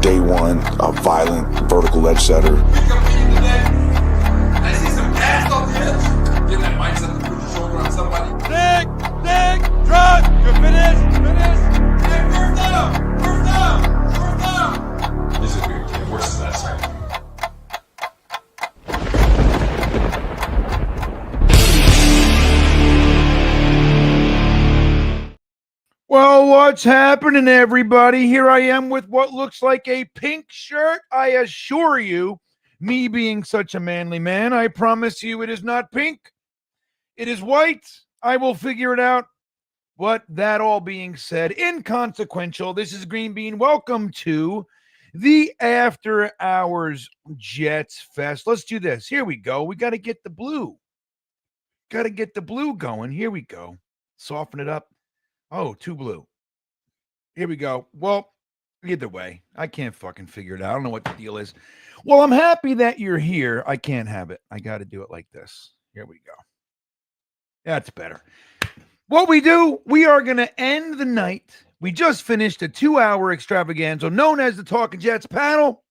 day one, a violent vertical ledge setter. I see some ass on the edge. Get that mindset to put your shoulder on somebody. Nick, drop. You're finished. Hey, first down. This is weird. Get worse than that side. Well, what's happening, everybody? Here I am with what looks like a pink shirt. I assure you, me being such a manly man, I promise you it is not pink. It is white. I will figure it out. But that all being said, inconsequential, this is Green Bean. Welcome to the After Hours Jets Fest. Let's do this. Here we go. We got to get the blue. Got to get the blue going. Here we go. Soften it up. Oh, too blue. Here we go. Well, either way, I can't fucking figure it out. I don't know what the deal is. Well, I'm happy that you're here. I can't have it. I got to do it like this. Here we go. That's better. What we do, we are going to end the night. We just finished a 2-hour extravaganza known as the TalkinJets panel.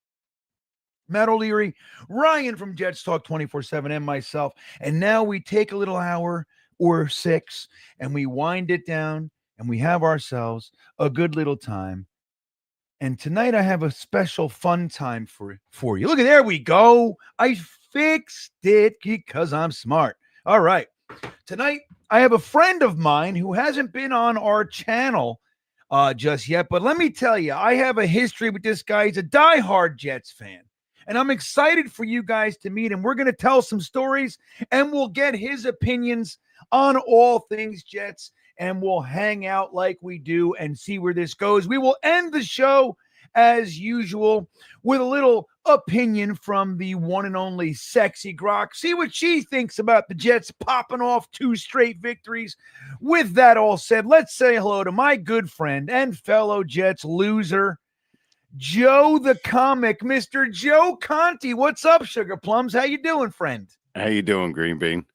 Matt O'Leary, Ryan from Jets Talk 24/7, and myself. And now we take a little hour or 6 and we wind it down. And we have ourselves a good little time. And tonight I have a special fun time for you. Look at there we go. I fixed it because I'm smart. All right. Tonight I have a friend of mine who hasn't been on our channel just yet. But let me tell you, I have a history with this guy. He's a diehard Jets fan. And I'm excited for you guys to meet him. We're going to tell some stories and we'll get his opinions on all things Jets. And we'll hang out like we do and see where this goes. We will end the show, as usual, with a little opinion from the one and only Sexy Grock. See what she thinks about the Jets popping off 2 straight victories. With that all said, let's say hello to my good friend and fellow Jets loser, Joe the Comic, Mr. Joe Conti. What's up, Sugar Plums? How you doing, friend? How you doing, Green Bean?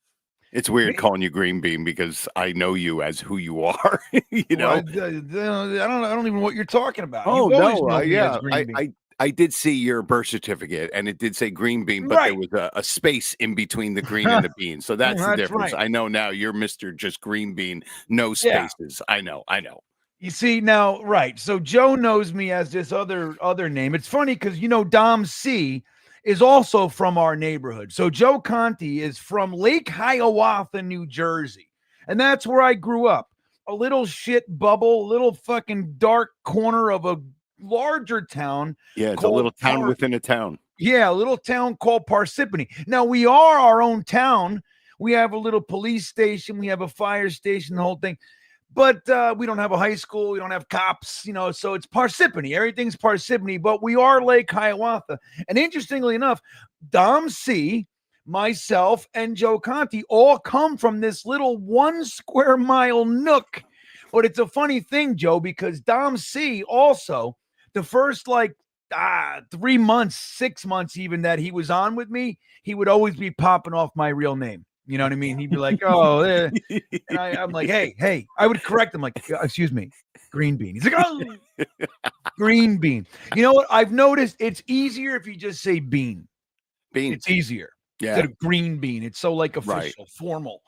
It's weird calling you Green Bean because I know you as who you are. You know, well, I don't even know what you're talking about. Oh no, yeah, I I did see your birth certificate and it did say Green Bean, but there was a space in between the green and the bean. So that's the difference. Right. I know now you're Mr. Just Green Bean, no spaces. Yeah. I know. You see now, right? So Joe knows me as this other name. It's funny because Dom C is also from our neighborhood. So Joe Conti is from Lake Hiawatha, New Jersey. And that's where I grew up. A little shit bubble, little fucking dark corner of a larger town. Yeah, it's a little town within a town. Yeah, a little town called Parsippany. Now, we are our own town. We have a little police station. We have a fire station, the whole thing. But we don't have a high school. We don't have cops, so it's Parsippany. Everything's Parsippany, but we are Lake Hiawatha. And interestingly enough, Dom C, myself, and Joe Conti all come from this little 1 square mile nook. But it's a funny thing, Joe, because Dom C also, the first 3 months, 6 months even that he was on with me, he would always be popping off my real name. You know what I mean? He'd be like, oh, and I'm like, hey, I would correct him like, excuse me, Green Bean. He's like, oh, Green Bean. You know what? I've noticed it's easier if you just say bean. Bean. It's easier. Yeah. Instead of Green Bean. It's so official, formal.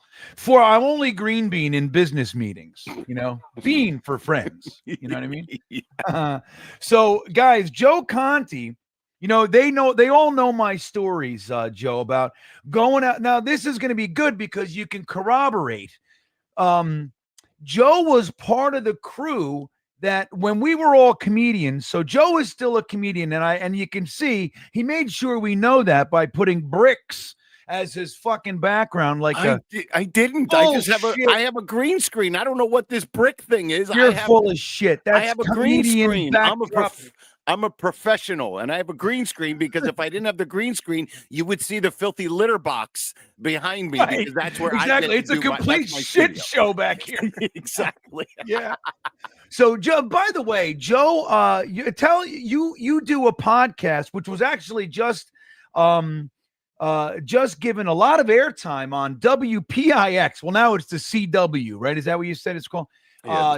I'm only Green Bean in business meetings, bean for friends. You know what I mean? Yeah. So guys, Joe Conti, they all know my stories, Joe, about going out. Now, this is going to be good because you can corroborate. Joe was part of the crew that when we were all comedians, so Joe is still a comedian, and you can see he made sure we know that by putting bricks as his fucking background. I didn't. I just have a green screen. I don't know what this brick thing is. You're full of shit. That's I have a green screen. I'm a professional, and I have a green screen because if I didn't have the green screen, you would see the filthy litter box behind me because that's where exactly. It's a complete shit show back here. Exactly. Yeah. So, Joe, by the way, Joe, you do a podcast which was actually just given a lot of airtime on WPIX. Well, now it's the CW, right? Is that what you said it's called?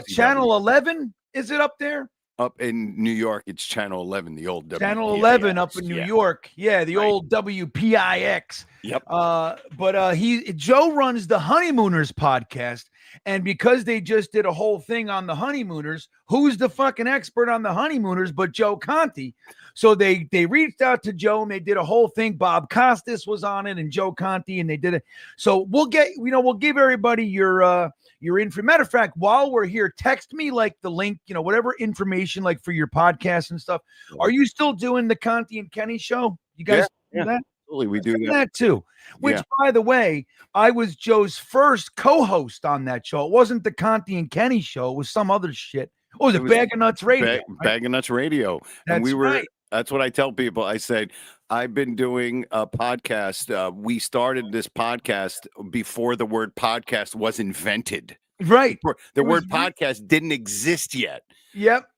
Channel 11, is it up there? Up in New York, it's Channel 11, the old Channel 11 up WPIX. in New York. Yeah, the old WPIX. Yep. But Joe runs the Honeymooners podcast. And because they just did a whole thing on the Honeymooners, who's the fucking expert on the Honeymooners but Joe Conti? So they reached out to Joe and they did a whole thing. Bob Costas was on it and Joe Conti, and they did it. So we'll give everybody your info. Matter of fact, while we're here, text me like the link, whatever information like for your podcast and stuff. Are you still doing the Conti and Kenny show? You guys do that? Absolutely, we do that too. Which, by the way, I was Joe's first co-host on that show. It wasn't the Conti and Kenny show. It was some other shit. Oh, it was Bag of Nuts Radio. Bag of Nuts Radio. That's right. That's what I tell people. I said, I've been doing a podcast. We started this podcast before the word podcast was invented. Right. The word podcast didn't exist yet. Yep.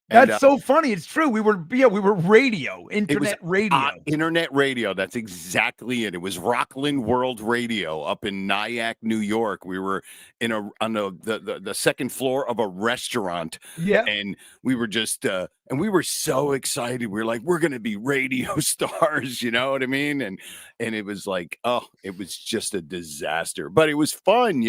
That's so funny. It's true. We were radio, internet radio. Internet radio. That's exactly it. It was Rockland World Radio up in Nyack, New York. We were on the second floor of a restaurant. Yeah. And we were just and we were so excited. We were like, we're gonna be radio stars, you know what I mean? And it was like, it was just a disaster. But it was fun,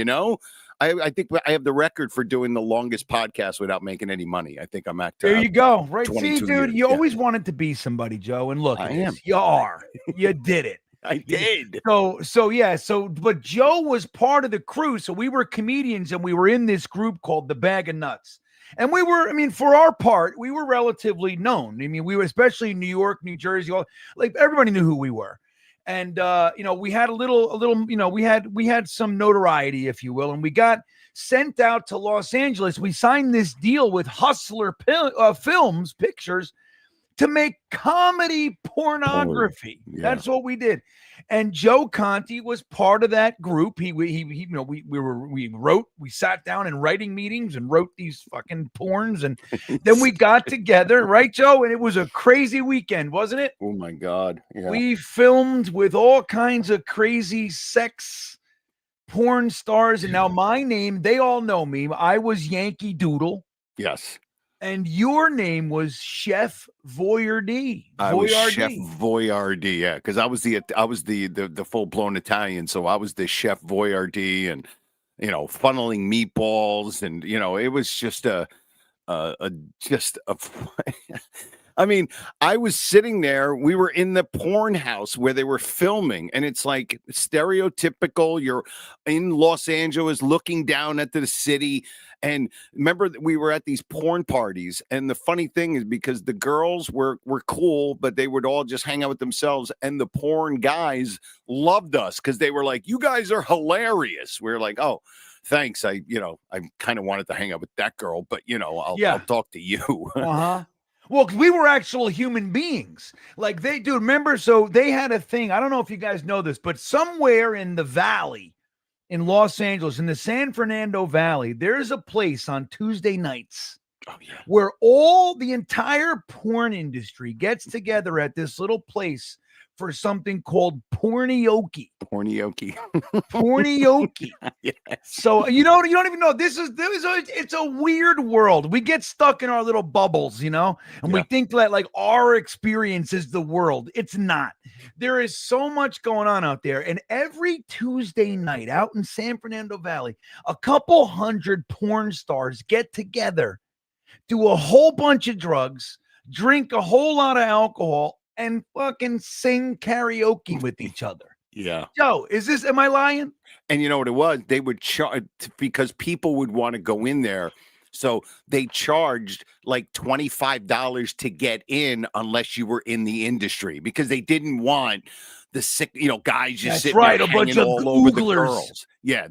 I think I have the record for doing the longest podcast without making any money. I think I'm at there you go. Right. See, dude, years. You always wanted to be somebody, Joe. And look, you are. You did it. I did. But Joe was part of the crew. So we were comedians and we were in this group called the Bag of Nuts. And we were, for our part, we were relatively known. We were, especially in New York, New Jersey, like everybody knew who we were. And, we had we had some notoriety, if you will, and we got sent out to Los Angeles. We signed this deal with Hustler Films Pictures to make comedy pornography. That's what we did. And Joe Conti was part of that group. We sat down in writing meetings and wrote these fucking porns. And then we got together, right, Joe? And it was a crazy weekend, wasn't it? Oh my God. Yeah. We filmed with all kinds of crazy sex porn stars. And now my name, they all know me. I was Yankee Doodle. Yes. And your name was Chef Voyardee. I was Chef Voyardee, yeah, because I was the full blown Italian, so I was the Chef Voyardee, and funneling meatballs, and it was just I was sitting there. We were in the porn house where they were filming, and it's like stereotypical. You're in Los Angeles looking down at the city. And remember that we were at these porn parties. And the funny thing is, because the girls were cool, but they would all just hang out with themselves. And the porn guys loved us because they were like, you guys are hilarious. We were like, oh, thanks. I kind of wanted to hang out with that girl, but I'll talk to you. Uh-huh. Well, we were actual human beings. Like remember, so they had a thing. I don't know if you guys know this, but somewhere in the valley in Los Angeles, in the San Fernando Valley, there's a place on Tuesday nights where the entire porn industry gets together at this little place for something called pornioke. Yes. So you don't even know it's a weird world. We get stuck in our little bubbles, and we think that like our experience is the world. It's not. There is so much going on out there, and every Tuesday night out in San Fernando Valley, a couple hundred porn stars get together, do a whole bunch of drugs, drink a whole lot of alcohol, and fucking sing karaoke with each other. Yeah. Joe, am I lying? And you know what it was? They would charge because people would want to go in there. So they charged like $25 to get in unless you were in the industry, because they didn't want the sick, guys just sitting there a bunch of all over the girls. Yeah,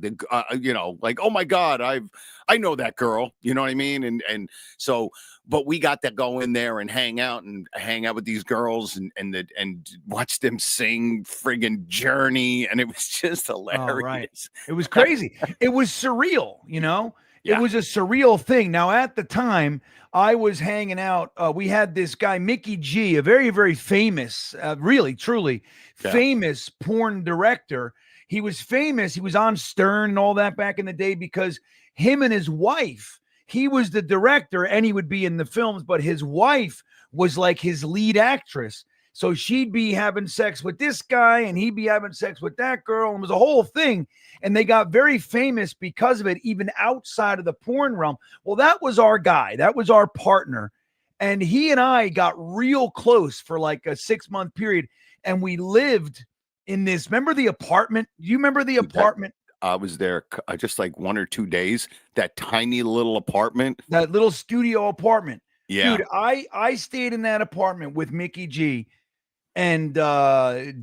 like, oh my God, I know that girl. You know what I mean? And so, but we got to go in there and hang out with these girls and watch them sing friggin' Journey, and it was just hilarious. Oh, right. It was crazy. It was surreal, Yeah. It was a surreal thing. Now, at the time, I was hanging out. We had this guy, Mickey G, a very, very famous, really, truly famous porn director. He was famous. He was on Stern and all that back in the day because him and his wife, he was the director and he would be in the films, but his wife was like his lead actress. So she'd be having sex with this guy and he'd be having sex with that girl. And it was a whole thing. And they got very famous because of it, even outside of the porn realm. Well, that was our guy. That was our partner. And he and I got real close for like a 6-month period. And we lived in this. Remember the apartment? Do you remember the apartment? I was there just like 1 or 2 days. That tiny little apartment. That little studio apartment. Yeah. Dude, I stayed in that apartment with Mickey G and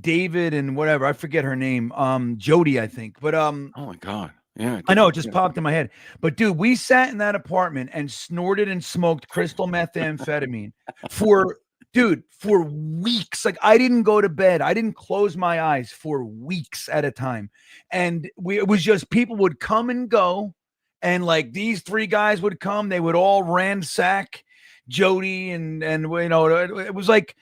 David and whatever. I forget her name. Jody, I think. But oh my God. Yeah. I know it just popped in my head. But dude, we sat in that apartment and snorted and smoked crystal methamphetamine for weeks. Like I didn't go to bed. I didn't close my eyes for weeks at a time. And it was just people would come and go. And like these 3 guys would come, they would all ransack Jody and you know, it was like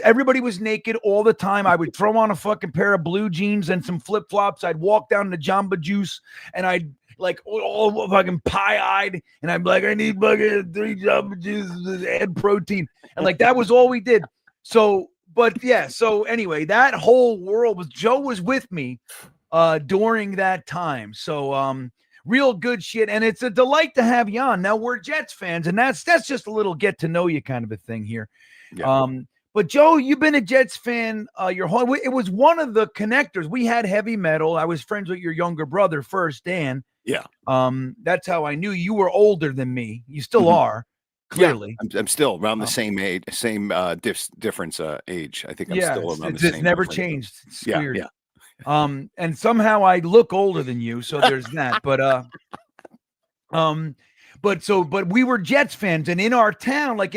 everybody was naked all the time. I would throw on a fucking pair of blue jeans and some flip-flops. I'd walk down to Jamba Juice and I'd like all fucking pie-eyed and I'm like, I need fucking 3 Jamba Juices and protein. And like that was all we did. So, but yeah, so anyway, that whole world was Joe was with me during that time. So real good shit. And it's a delight to have you on. Now we're Jets fans, and that's just a little get to know you kind of a thing here. Yeah. But Joe, you've been a Jets fan your whole. It was one of the connectors. We had heavy metal. I was friends with your younger brother first, Dan. Yeah. That's how I knew you were older than me. You still are, clearly. Yeah, I'm still around the same age, same difference age. I think I'm still around the same. It's never changed. It's weird. Yeah. And somehow I look older than you, so there's that. But we were Jets fans, and in our town, like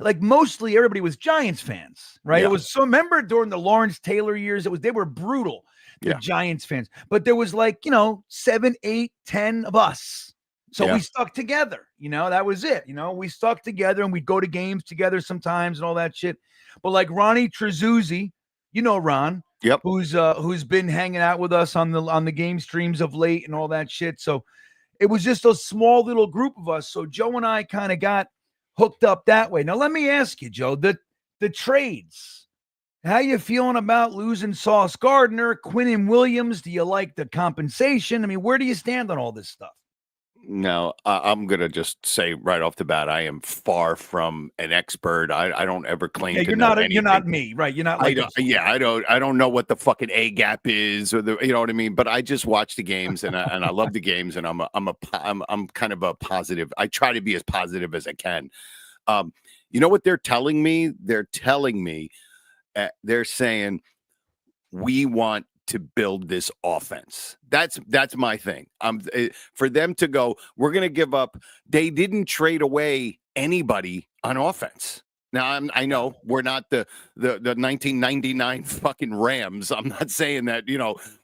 like mostly everybody was Giants fans, right? Yeah. It was so. Remember during the Lawrence Taylor years, they were brutal, the Giants fans. But there was 7, 8, 10 of us, so we stuck together. That was it. We stuck together, and we'd go to games together sometimes and all that shit. But like Ronnie Trezuzzi, Ron. Yep. Who's been hanging out with us on the game streams of late and all that shit. So it was just a small little group of us. So Joe and I kind of got hooked up that way. Now let me ask you, Joe, the trades. How you feeling about losing Sauce Gardner, Quinnen Williams? Do you like the compensation? I mean, where do you stand on all this stuff? No, I'm gonna just say right off the bat, I am far from an expert. I don't ever claim to know anything. You're not me, right? You're not like I don't know what the fucking A gap is, or you know what I mean. But I just watch the games and I love the games, and I'm kind of a positive. I try to be as positive as I can. You know what they're telling me? They're telling me, they're saying we want to build this offense. That's my thing. For them to go, we're going to give up. They didn't trade away anybody on offense. Now I know we're not the 1999 fucking Rams. I'm not saying that,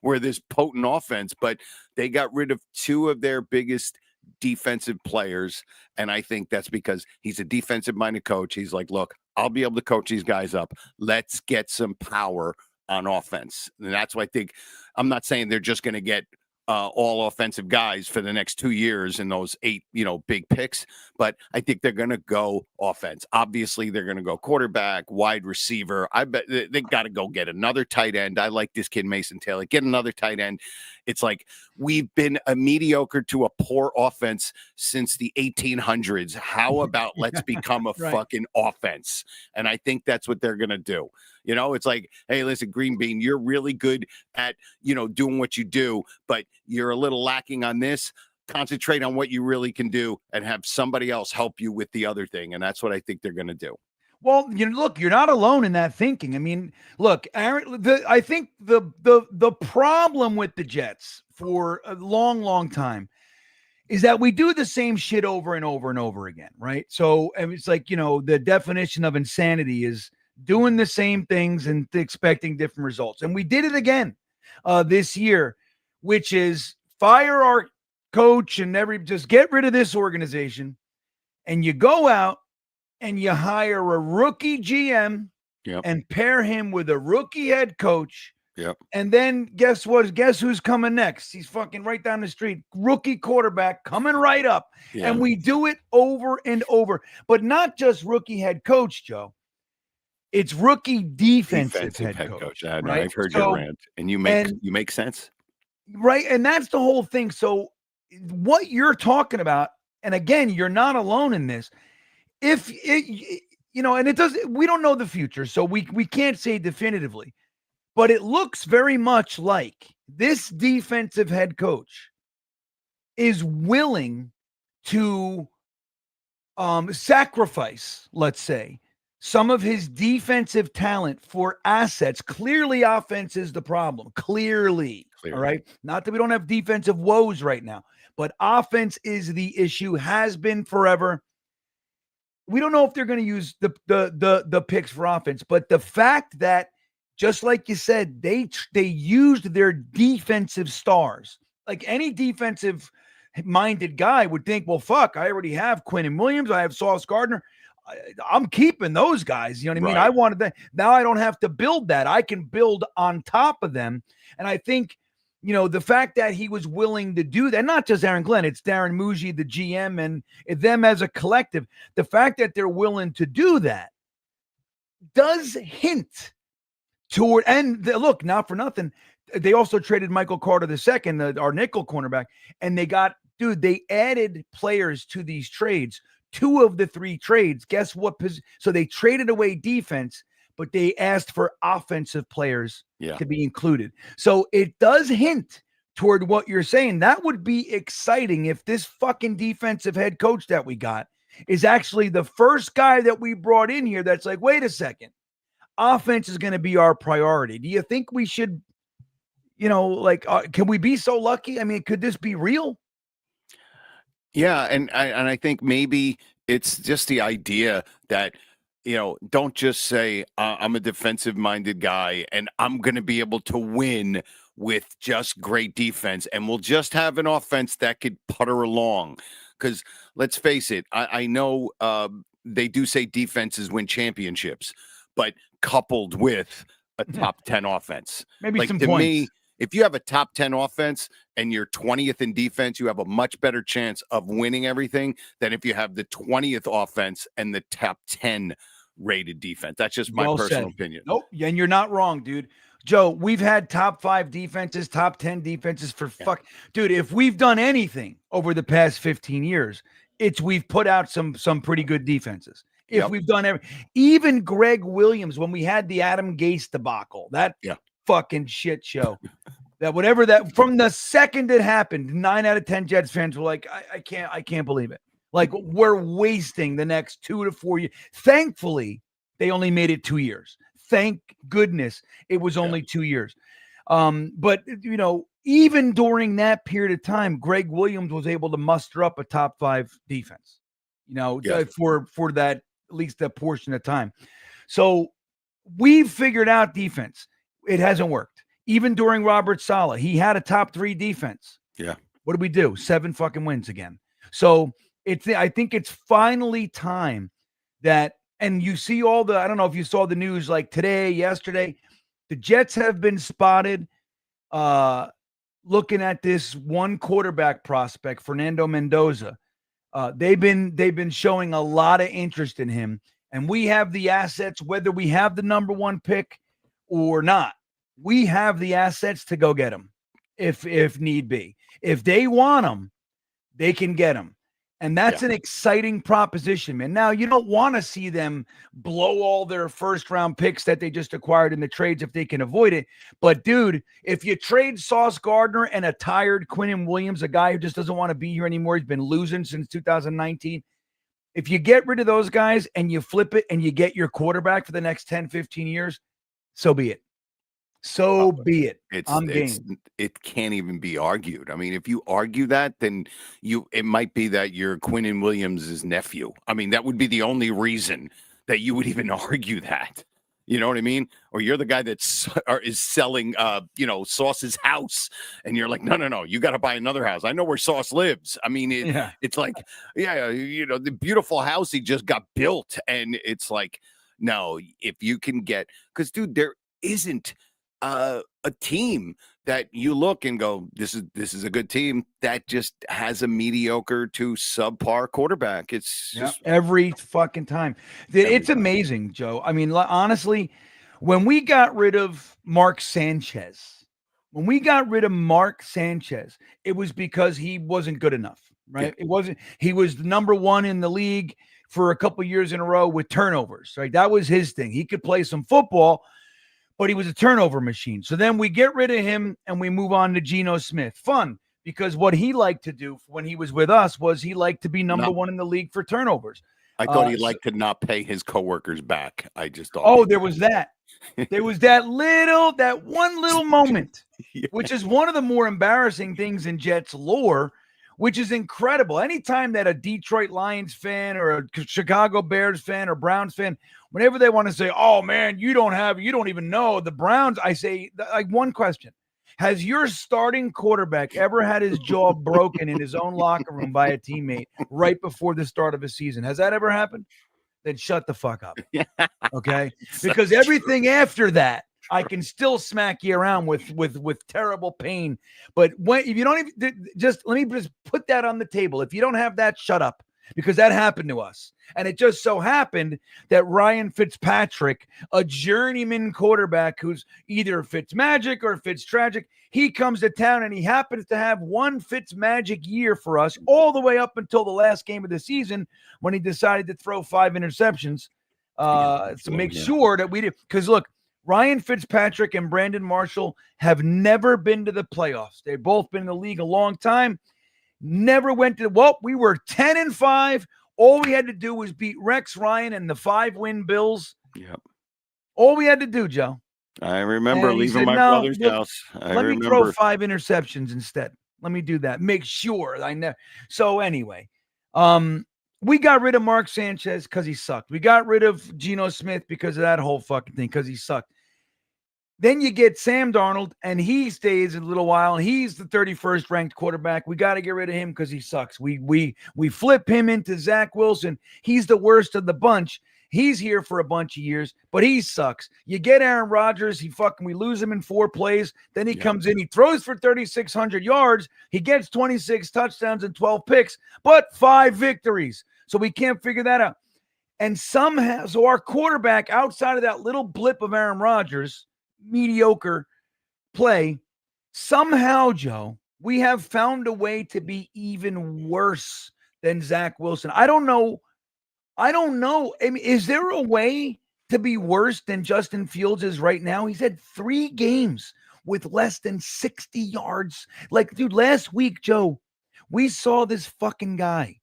we're this potent offense, but they got rid of 2 of their biggest defensive players. And I think that's because he's a defensive minded coach. He's like, look, I'll be able to coach these guys up. Let's get some power on offense. And that's why I think, I'm not saying they're just going to get all offensive guys for the next 2 years in those 8, big picks, but I think they're going to go offense. Obviously, they're going to go quarterback, wide receiver. I bet they got to go get another tight end. I like this kid, Mason Taylor. Get another tight end. It's like we've been a mediocre to a poor offense since the 1800s. How about let's become a fucking offense? And I think that's what they're going to do. It's like, hey, listen, Green Bean, you're really good at, doing what you do, but you're a little lacking on this. Concentrate on what you really can do and have somebody else help you with the other thing. And that's what I think they're going to do. Well, look, you're not alone in that thinking. I mean, look, Aaron, I think the problem with the Jets for a long, long time is that we do the same shit over and over and over again, right? So it's like, the definition of insanity is doing the same things and expecting different results. And we did it again this year, which is fire our coach and just get rid of this organization. And you go out and you hire a rookie GM and pair him with a rookie head coach Yep. And then guess what? Guess who's coming next? He's fucking right down the street. Rookie quarterback coming right up. Yeah. And we do it over and over. But not just rookie head coach, Joe. It's rookie defensive head coach. No, Right? I've heard your rant, and you make sense. Right. And that's the whole thing. So what you're talking about, and again, you're not alone in this. If it, and it does, we don't know the future, so we can't say definitively. But it looks very much like this defensive head coach is willing to sacrifice, let's say, some of his defensive talent for assets. Clearly, offense is the problem. Clearly. All right. Not that we don't have defensive woes right now, but offense is the issue, has been forever. We don't know if they're going to use the picks for offense, but the fact that, just like you said, they used their defensive stars. Like any defensive-minded guy would think, well, fuck, I already have Quinn and Williams. I have Sauce Gardner. I'm keeping those guys. You know what I mean? I wanted that. Now I don't have to build that. I can build on top of them. And I think, the fact that he was willing to do that, not just Aaron Glenn, it's Darren Muji, the GM, and them as a collective. The fact that they're willing to do that does hint toward, and look, not for nothing, they also traded Michael Carter II, our nickel cornerback, and they added players to these trades. 2 of the 3 trades, guess what? So they traded away defense, but they asked for offensive players to be included. So it does hint toward what you're saying. That would be exciting if this fucking defensive head coach that we got is actually the first guy that we brought in here that's like, wait a second, offense is going to be our priority. Do you think we should, can we be so lucky? I mean, could this be real? Yeah, and I think maybe it's just the idea that, don't just say I'm a defensive-minded guy and I'm going to be able to win with just great defense, and we'll just have an offense that could putter along. Because let's face it, I know they do say defenses win championships, but coupled with a top 10 offense. Maybe like, some to points. Me, if you have a top 10 offense and you're 20th in defense, you have a much better chance of winning everything than if you have the 20th offense and the top 10 rated defense. That's just my personal opinion. Nope. And you're not wrong, dude. Joe, we've had top 5 defenses, top 10 defenses for dude, if we've done anything over the past 15 years, we've put out some pretty good defenses. If we've done even Greg Williams, when we had the Adam Gase debacle, that fucking shit show, that from the second it happened, 9 out of 10 Jets fans were like, I can't believe it. Like, we're wasting the next 2 to 4 years. Thankfully, they only made it 2 years. Thank goodness it was only 2 years. But even during that period of time, Greg Williams was able to muster up a top 5 defense, for that, at least that portion of time. So we've figured out defense. It hasn't worked. Even during Robert Saleh, he had a top 3 defense. Yeah. What did we do? 7 fucking wins again. So I think it's finally time that, and you see I don't know if you saw the news like today, yesterday, the Jets have been spotted looking at this one quarterback prospect, Fernando Mendoza. They've been showing a lot of interest in him, and we have the assets, whether we have the number 1 pick or not. We have the assets to go get him if need be. If they want him, they can get him. And that's an exciting proposition, man. Now, you don't want to see them blow all their first-round picks that they just acquired in the trades if they can avoid it. But, dude, if you trade Sauce Gardner and a tired Quinnen Williams, a guy who just doesn't want to be here anymore, he's been losing since 2019. If you get rid of those guys and you flip it and you get your quarterback for the next 10, 15 years, so be it. So be it. It can't even be argued. I mean, if you argue that, then it might be that you're Quinnen Williams' nephew. I mean, that would be the only reason that you would even argue that. You know what I mean? Or you're the guy that is selling, Sauce's house, and you're like, no, you got to buy another house. I know where Sauce lives. I mean, it's like, the beautiful house he just got built, and it's like, no, if you can get, because dude, there isn't a team that you look and go, this is a good team that just has a mediocre to subpar quarterback. It's just every fucking time. It's amazing, Joe. I mean, honestly, when we got rid of Mark Sanchez, it was because he wasn't good enough, right? It wasn't. He was the number one in the league for a couple years in a row with turnovers, right? That was his thing. He could play some football, but he was a turnover machine. So then we get rid of him and we move on to Geno Smith. Fun, because what he liked to do when he was with us was he liked to be number one in the league for turnovers. I thought he liked to not pay his coworkers back. I just thought. Oh, there was that. There was that one little moment, which is one of the more embarrassing things in Jets lore, which is incredible. Anytime that a Detroit Lions fan or a Chicago Bears fan or Browns fan, whenever they want to say, oh man, you don't even know the Browns, I say, like, one question. Has your starting quarterback ever had his jaw broken in his own locker room by a teammate right before the start of a season? Has that ever happened? Then shut the fuck up. Okay? Because everything after that, I can still smack you around with terrible pain. But if you don't even let me just put that on the table. If you don't have that, shut up. Because that happened to us. And it just so happened that Ryan Fitzpatrick, a journeyman quarterback who's either Fitzmagic or Fitztragic, he comes to town and he happens to have one Fitzmagic year for us all the way up until the last game of the season when he decided to throw 5 interceptions to make sure that we did. Because look, Ryan Fitzpatrick and Brandon Marshall have never been to the playoffs. They've both been in the league a long time. Never went to, we were 10-5. All we had to do was beat Rex Ryan and the 5-win Bills. Yep. All we had to do, Joe. I remember leaving my brother's house. Let me throw 5 interceptions instead. Let me do that. Make sure I know. So anyway, we got rid of Mark Sanchez because he sucked. We got rid of Geno Smith because of that whole fucking thing, because he sucked. Then you get Sam Darnold, and he stays a little while, and he's the 31st ranked quarterback. We got to get rid of him because he sucks. We flip him into Zach Wilson. He's the worst of the bunch. He's here for a bunch of years, but he sucks. You get Aaron Rodgers. We lose him in 4 plays. Then he comes in. He throws for 3,600 yards. He gets 26 touchdowns and 12 picks, but 5 victories. So we can't figure that out. And somehow, so our quarterback, outside of that little blip of Aaron Rodgers, mediocre play, somehow, Joe, we have found a way to be even worse than Zach Wilson. I don't know. I mean, is there a way to be worse than Justin Fields is right now? He's had 3 games with less than 60 yards. Like, dude, last week, Joe, we saw this fucking guy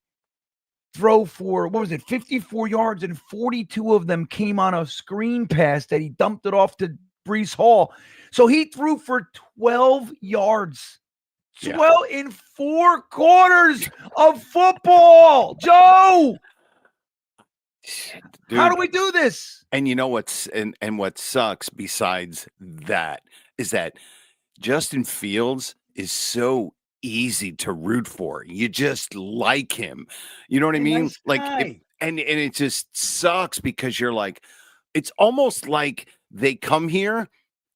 throw for, 54 yards, and 42 of them came on a screen pass that he dumped it off to Breece Hall. So he threw for 12 yards. 12 in 4 quarters of football. Joe, dude, how do we do this? And you know what's and what sucks besides that is that Justin Fields is so easy to root for. You just like him. You know what I mean? Nice like and it just sucks because you're like, it's almost like they come here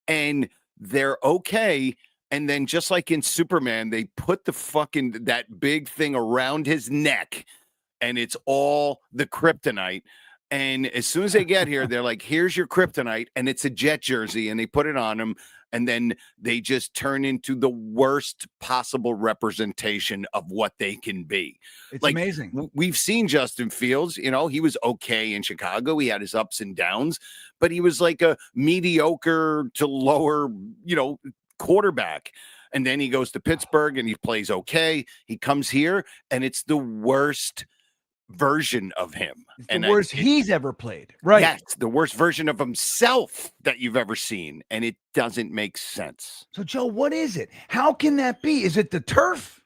and they're okay. And then just like in Superman, they put that big thing around his neck and it's all the kryptonite. And as soon as they get here, they're like, here's your kryptonite. And it's a Jet jersey and they put it on him. And then they just turn into the worst possible representation of what they can be. It's amazing. We've seen Justin Fields, he was okay in Chicago. He had his ups and downs, but he was like a mediocre to lower, quarterback. And then he goes to Pittsburgh and he plays okay. He comes here and it's the worst version of him. It's the worst he's ever played. Right. Yes, the worst version of himself that you've ever seen. And it doesn't make sense. So, Joe, what is it? How can that be? Is it the turf?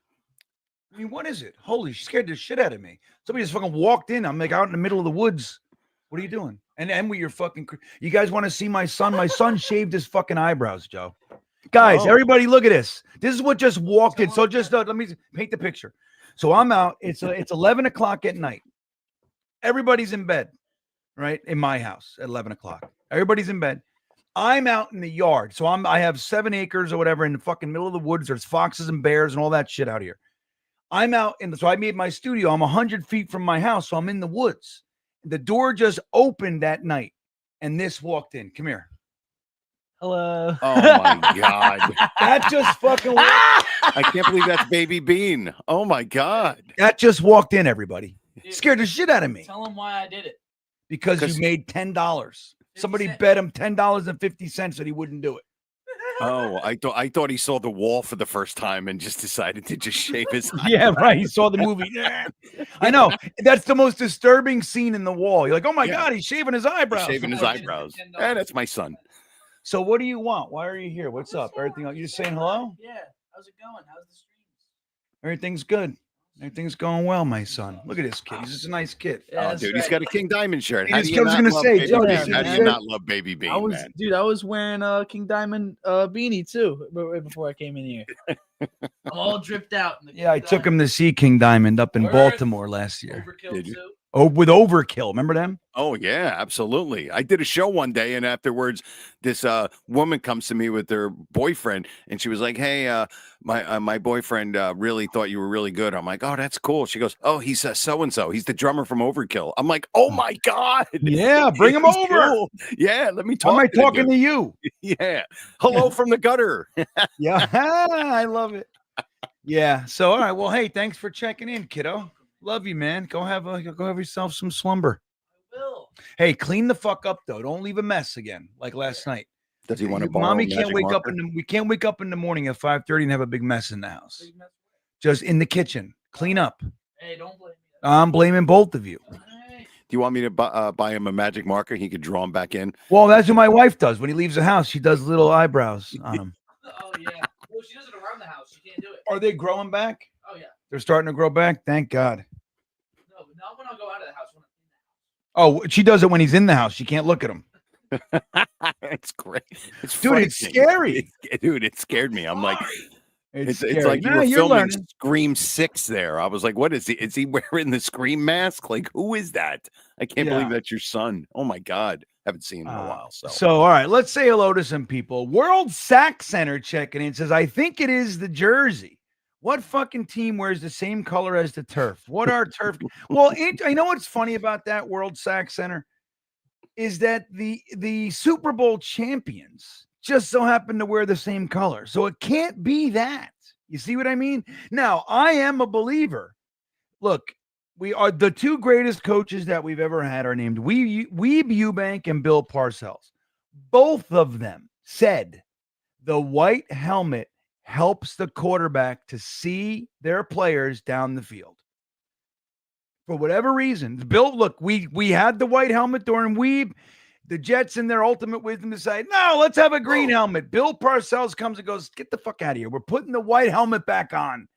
I mean, what is it? Holy, she scared the shit out of me. Somebody just fucking walked in. I'm like out in the middle of the woods. What are you doing? And with your fucking, you guys want to see my son? My son shaved his fucking eyebrows, Joe. Guys, everybody look at this. This is what just walked in. So just let me paint the picture. So I'm out. It's 11 o'clock at night. Everybody's in bed, right? In my house at 11 o'clock. Everybody's in bed. I'm out in the yard. So I have 7 acres or whatever in the fucking middle of the woods. There's foxes and bears and all that shit out here. I'm out so I made my studio. I'm 100 feet from my house. So I'm in the woods. The door just opened that night and this walked in. Come here. Hello. Oh my God. That just fucking I can't believe that's Baby Bean. Oh my God. that just walked in, everybody. Dude, Scared the shit out of me. Tell him why I did it. Because you made $10. Somebody bet him $10.50 that he wouldn't do it. Oh, I thought he saw The Wall for the first time and just decided to just shave his eye. Yeah, right. He saw the movie. I know. That's the most disturbing scene in The Wall. You're like, oh my God, he's shaving his eyebrows. Shaving his eyebrows. That's my son. So what do you want? Why are you here? What's up? Everything else? You just saying hello? Yeah. How's it going? How's the streams? Everything's good. Everything's going well, my son. Look at this kid. He's just a nice kid. Yeah, Oh, dude, he's got a King Diamond shirt. He How just do you was not gonna love say, Baby Joe, Bean? this How is do it. you not love Baby Bean, I was, man? dude. I was wearing a King Diamond beanie too right before I came in here. I'm all dripped out. In the Yeah, I King took him Diamond. to see King Diamond up in Word. Baltimore last year. Overkill Did you? too. Oh, with Overkill. Remember them? Oh yeah, absolutely. I did a show one day, and afterwards, this woman comes to me with her boyfriend, and she was like, "Hey, my boyfriend really thought you were really good." I'm like, "Oh, that's cool." She goes, "Oh, he's so and so. He's the drummer from Overkill." I'm like, "Oh my God, Yeah, bring him He's over. cool. Yeah, let me Why talk. am I to the talking dude. to you? Yeah, hello from the gutter. Yeah, I love it. Yeah. So, all right. Well, hey, thanks for checking in, kiddo. Love you, man. Go have yourself some slumber. Will. Hey, clean the fuck up though. Don't leave a mess again, like last night. Does he want to borrow? Mommy a can't magic wake up marker? we can't wake up in the morning at 5:30 and have a big mess in the house. Just in the kitchen. Clean up. Hey, don't blame me. I'm blaming both of you. Hey. Do you want me to buy him a magic marker? He could draw him back in. Well, that's what my wife does when he leaves the house. She does little eyebrows on him. Oh yeah. Well, she does it around the house. She can't do it. Are they growing back? Oh yeah. They're starting to grow back. Thank God. No, but not when I go out of the house. When I'm in the house. Oh, she does it when he's in the house. She can't look at him. It's great. It's Dude, it's frightening. scary. Dude, it scared me. I'm like, it's scary. like you No, were you're filming learning. Scream 6 there. I was like, what is he? Is he wearing the Scream mask? Like, who is that? I can't Yeah. believe that's your son. Oh my God. Haven't seen him in a while. So all right, let's say hello to some people. World Sack Center checking in says, I think it is the jersey. What fucking team wears the same color as the turf? What are turf? Well, I know what's funny about that World Sack Center is that the Super Bowl champions just so happen to wear the same color. So it can't be that. You see what I mean? Now, I am a believer. Look, we are the two greatest coaches that we've ever had are named Weeb Eubank and Bill Parcells. Both of them said the white helmet helps the quarterback to see their players down the field. For whatever reason, Bill, look, we had the white helmet during Weeb. The Jets, in their ultimate wisdom, decide, no, let's have a green helmet. Bill Parcells comes and goes, get the fuck out of here. We're putting the white helmet back on.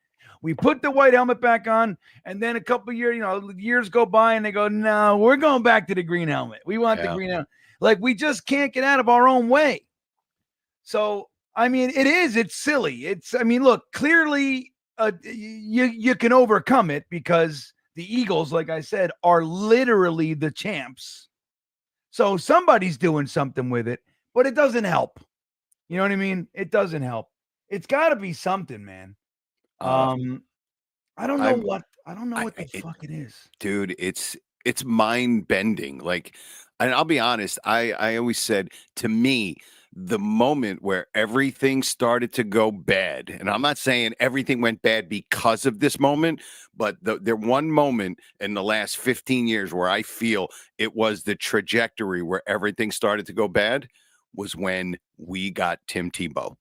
We put the white helmet back on, and then a couple of years go by, and they go, no, we're going back to the green helmet. We want the green helmet. Like, we just can't get out of our own way. So, I mean, it's silly. Look, clearly you can overcome it because the Eagles, like I said, are literally the champs. So somebody's doing something with it, but it doesn't help. You know what I mean? It doesn't help. It's got to be something, man. I don't know what the fuck it is. Dude, it's mind bending. Like, and I'll be honest, I always said, to me, the moment where everything started to go bad, and I'm not saying everything went bad because of this moment, but there one moment in the last 15 years where I feel it was the trajectory where everything started to go bad was when we got Tim Tebow.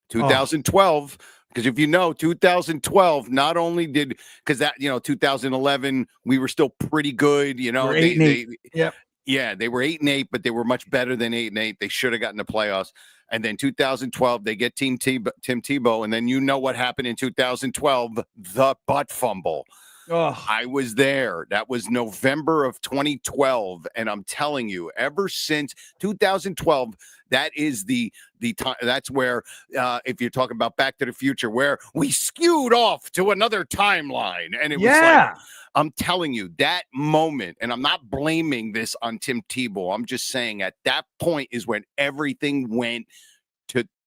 2012, because if you know, 2012, not only did, because that, 2011, we were still pretty good, We're 8-8. Yep. Yeah, they were 8-8, but they were much better than 8-8. They should have gotten the playoffs. And then 2012, they get Tim Tebow, and then you know what happened in 2012, the butt fumble. Oh, I was there. That was November of 2012, and I'm telling you, ever since 2012, that is the time. That's where, if you're talking about Back to the Future, where we skewed off to another timeline, and it was like, yeah. I'm telling you, that moment, and I'm not blaming this on Tim Tebow. I'm just saying at that point is when everything went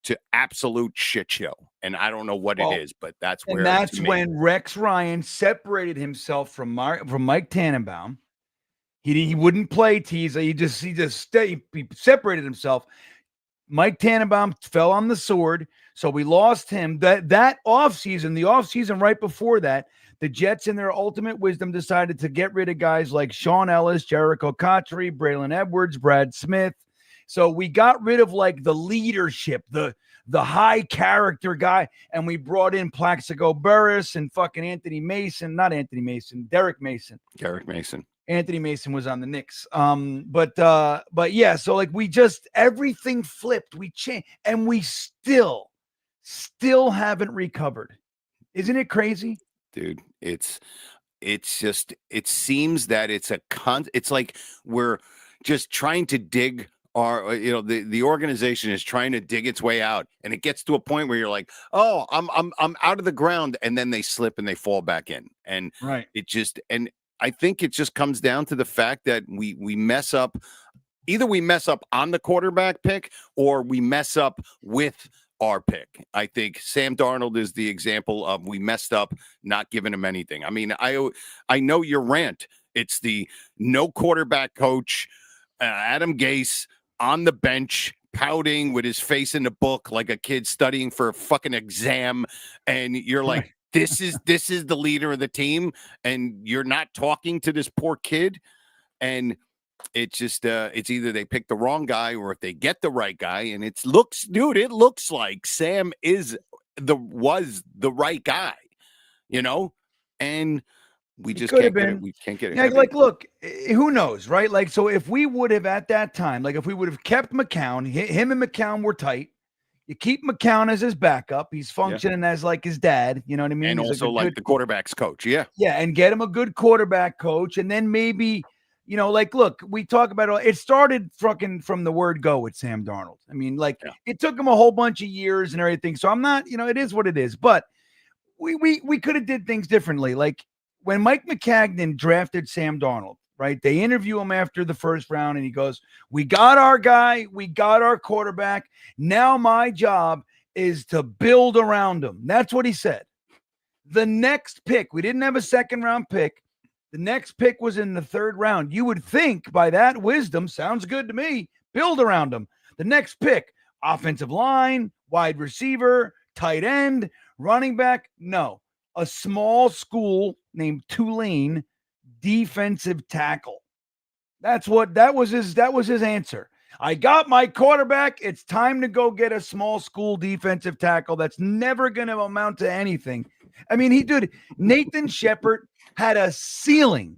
to absolute shit show, and I don't know what Well, it is, but that's where. And that's to me, when Rex Ryan separated himself from Mike Tannenbaum. He wouldn't play teaser. He separated himself. Mike Tannenbaum fell on the sword, so we lost him. That offseason, the offseason right before that, the Jets, in their ultimate wisdom, decided to get rid of guys like Sean Ellis, Jericho Cotchery, Braylon Edwards, Brad Smith. So we got rid of like the leadership, the high character guy, and we brought in Plaxico Burress and fucking Derek Mason. Derek Mason. Anthony Mason was on the Knicks. But yeah, so like we just everything flipped. We changed, and we still haven't recovered. Isn't it crazy? Dude, it's just, it seems that it's it's like we're just trying to dig our, the organization is trying to dig its way out, and it gets to a point where you're like, oh, I'm out of the ground, and then they slip and they fall back in, and Right. and I think it just comes down to the fact that we mess up. Either we mess up on the quarterback pick, or we mess up with our pick. I think Sam Darnold is the example of we messed up not giving him anything. I mean, I know your rant. It's the no quarterback coach, Adam Gase on the bench, pouting with his face in the book like a kid studying for a fucking exam, and you're like, Right. this is the leader of the team, and you're not talking to this poor kid. And it's just it's either they pick the wrong guy, or if they get the right guy, and it looks like Sam was the right guy, and we just can't get it. We can't get it. Yeah, like, look, who knows, right? Like, so if we would have at that time, like, if we would have kept McCown, him and McCown were tight. You keep McCown as his backup. He's functioning as like his dad. You know what I mean? And He's also like the quarterback's coach. Yeah. Yeah, and get him a good quarterback coach, and then maybe, like, look, we talk about it started fucking from the word go with Sam Darnold. I mean, like, It took him a whole bunch of years and everything. So I'm not, it is what it is. But we could have did things differently. Like when Mike McCagnon drafted Sam Darnold, right? They interview him after the first round, and he goes, "We got our guy, we got our quarterback. Now my job is to build around him." That's what he said. The next pick, we didn't have a second round pick. The next pick was in the third round. You would think by that wisdom, sounds good to me, build around him. The next pick, offensive line, wide receiver, tight end, running back. No, a small school named Tulane defensive tackle. That was his answer. I got my quarterback. It's time to go get a small school defensive tackle that's never going to amount to anything. I mean, Nathan Shepard had a ceiling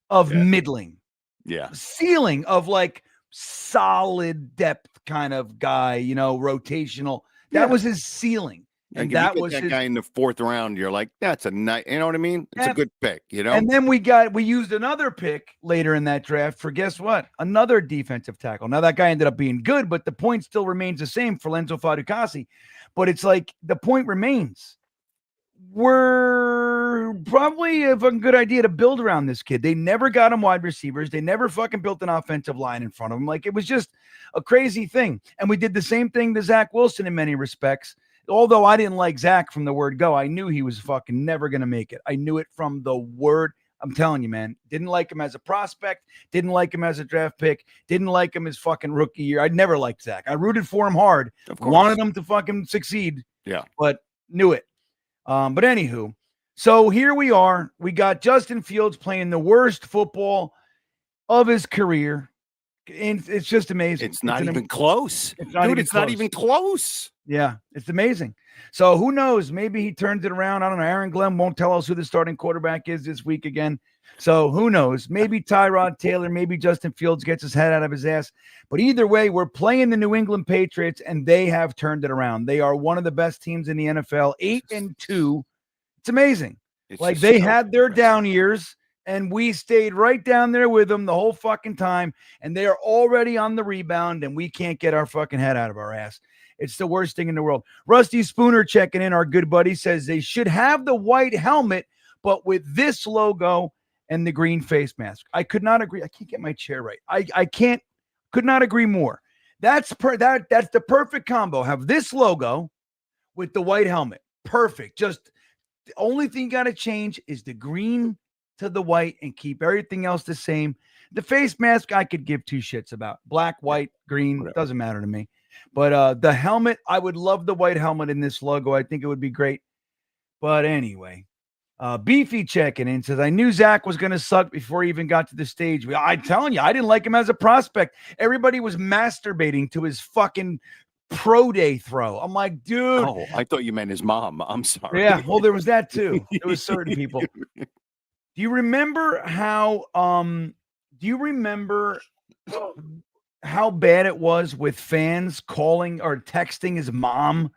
of middling. Yeah. Ceiling of like solid depth kind of guy, rotational. That was his ceiling. And that was that guy in the fourth round. You're like, that's a nice, you know what I mean? It's a good pick, And then we used another pick later in that draft for, guess what? Another defensive tackle. Now that guy ended up being good, but the point still remains the same for Lenzo Fatukasi. But it's like the point remains. We're probably a good idea to build around this kid. They never got him wide receivers. They never fucking built an offensive line in front of him. Like, it was just a crazy thing. And we did the same thing to Zach Wilson in many respects. Although I didn't like Zach from the word go, I knew he was fucking never going to make it. I knew it from the word. I'm telling you, man, didn't like him as a prospect, didn't like him as a draft pick, didn't like him his fucking rookie year. I'd never liked Zach. I rooted for him hard, wanted him to fucking succeed. Yeah. But knew it. But anywho, so here we are. We got Justin Fields playing the worst football of his career. And it's just amazing. It's not even close. It's not even close. Yeah, it's amazing. So who knows? Maybe he turns it around. I don't know. Aaron Glenn won't tell us who the starting quarterback is this week again. So who knows? Maybe Tyrod Taylor, maybe Justin Fields gets his head out of his ass. But either way, we're playing the New England Patriots, and they have turned it around. They are one of the best teams in the NFL, 8-2. It's amazing. It's Like just they so had their depressing. down years, and we stayed right down there with them the whole fucking time. And they are already on the rebound, and we can't get our fucking head out of our ass. It's the worst thing in the world. Rusty Spooner checking in, our good buddy, says they should have the white helmet, but with this logo and the green face mask. I could not agree. I can't get my chair right. I could not agree more. That's the perfect combo. Have this logo with the white helmet. Perfect. Just the only thing you got to change is the green to the white and keep everything else the same. The face mask I could give two shits about. Black, white, green, whatever. doesn't matter to me. But the helmet, I would love the white helmet in this logo. I think it would be great. But anyway, Beefy checking in says, I knew Zach was going to suck before he even got to the stage. I'm telling you, I didn't like him as a prospect. Everybody was masturbating to his fucking pro day throw. I'm like, dude. Oh, I thought you meant his mom. I'm sorry. Yeah, well, there was that too. There was certain people. Do you remember how how bad it was with fans calling or texting his mom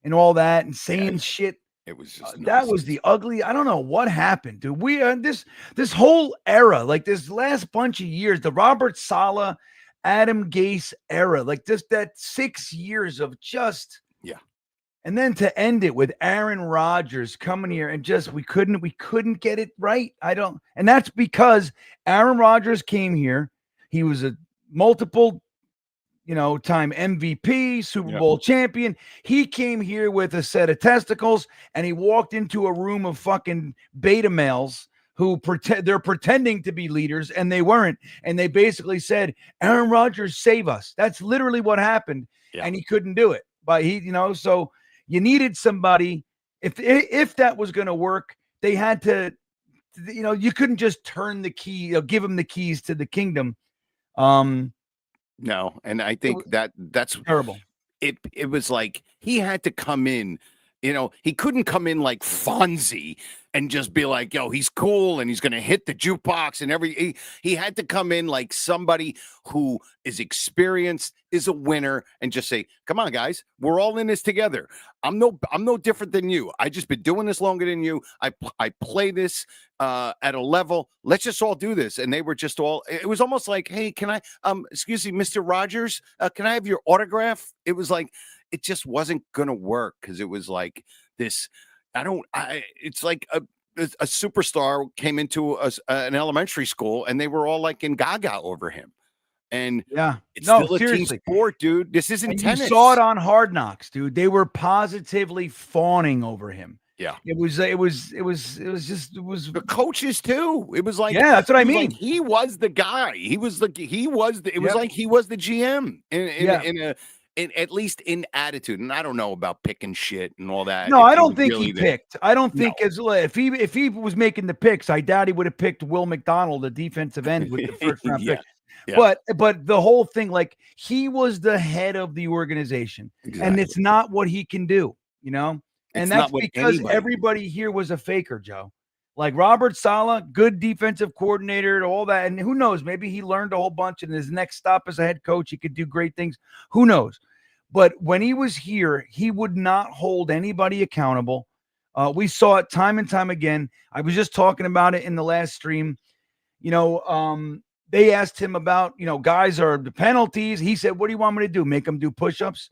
and all that and saying Yes. shit? It was just That was the ugly. I don't know what happened, dude. We this whole era, like this last bunch of years, the Robert Saleh, Adam Gase era, like that 6 years of just and then to end it with Aaron Rodgers coming here and just we couldn't get it right. And that's because Aaron Rodgers came here. He was a multiple, time MVP, Super Bowl champion. He came here with a set of testicles and he walked into a room of fucking beta males who they're pretending to be leaders and they weren't. And they basically said, Aaron Rodgers, save us. That's literally what happened. Yeah. And he couldn't do it. But so you needed somebody. If that was going to work, they had to, you couldn't just turn the key, give him the keys to the kingdom. No, and I think that's terrible. It was like he had to come in. He couldn't come in like Fonzie and just be like, yo, he's cool and he's going to hit the jukebox and he had to come in like somebody who is experienced, is a winner, and just say, come on, guys, we're all in this together. I'm no different than you. I just been doing this longer than you. I play this at a level. Let's just all do this. And they were just it was almost like, hey, can I, excuse me, Mr. Rogers, can I have your autograph? It was like, it just wasn't going to work because it was like this. It's like a superstar came into an elementary school and they were all like in gaga over him. And it's still a team sport, dude. This isn't tennis. You saw it on Hard Knocks, dude. They were positively fawning over him. Yeah. It was the coaches too. It was like, that's what I mean. Like he was the guy. It was like he was the GM in at least in attitude. And I don't know about picking shit and all that. No, I don't think he picked. I don't think if he was making the picks, I doubt he would have picked Will McDonald, the defensive end, with the first round pick. Yeah. But the whole thing, like he was the head of the organization, and it's not what he can do, and that's because everybody here was a faker, Joe. Like Robert Saleh, good defensive coordinator, all that, and who knows? Maybe he learned a whole bunch, and his next stop as a head coach, he could do great things. Who knows? But when he was here, he would not hold anybody accountable. We saw it time and time again. I was just talking about it in the last stream. They asked him about, guys are the penalties. He said, what do you want me to do? Make them do push-ups?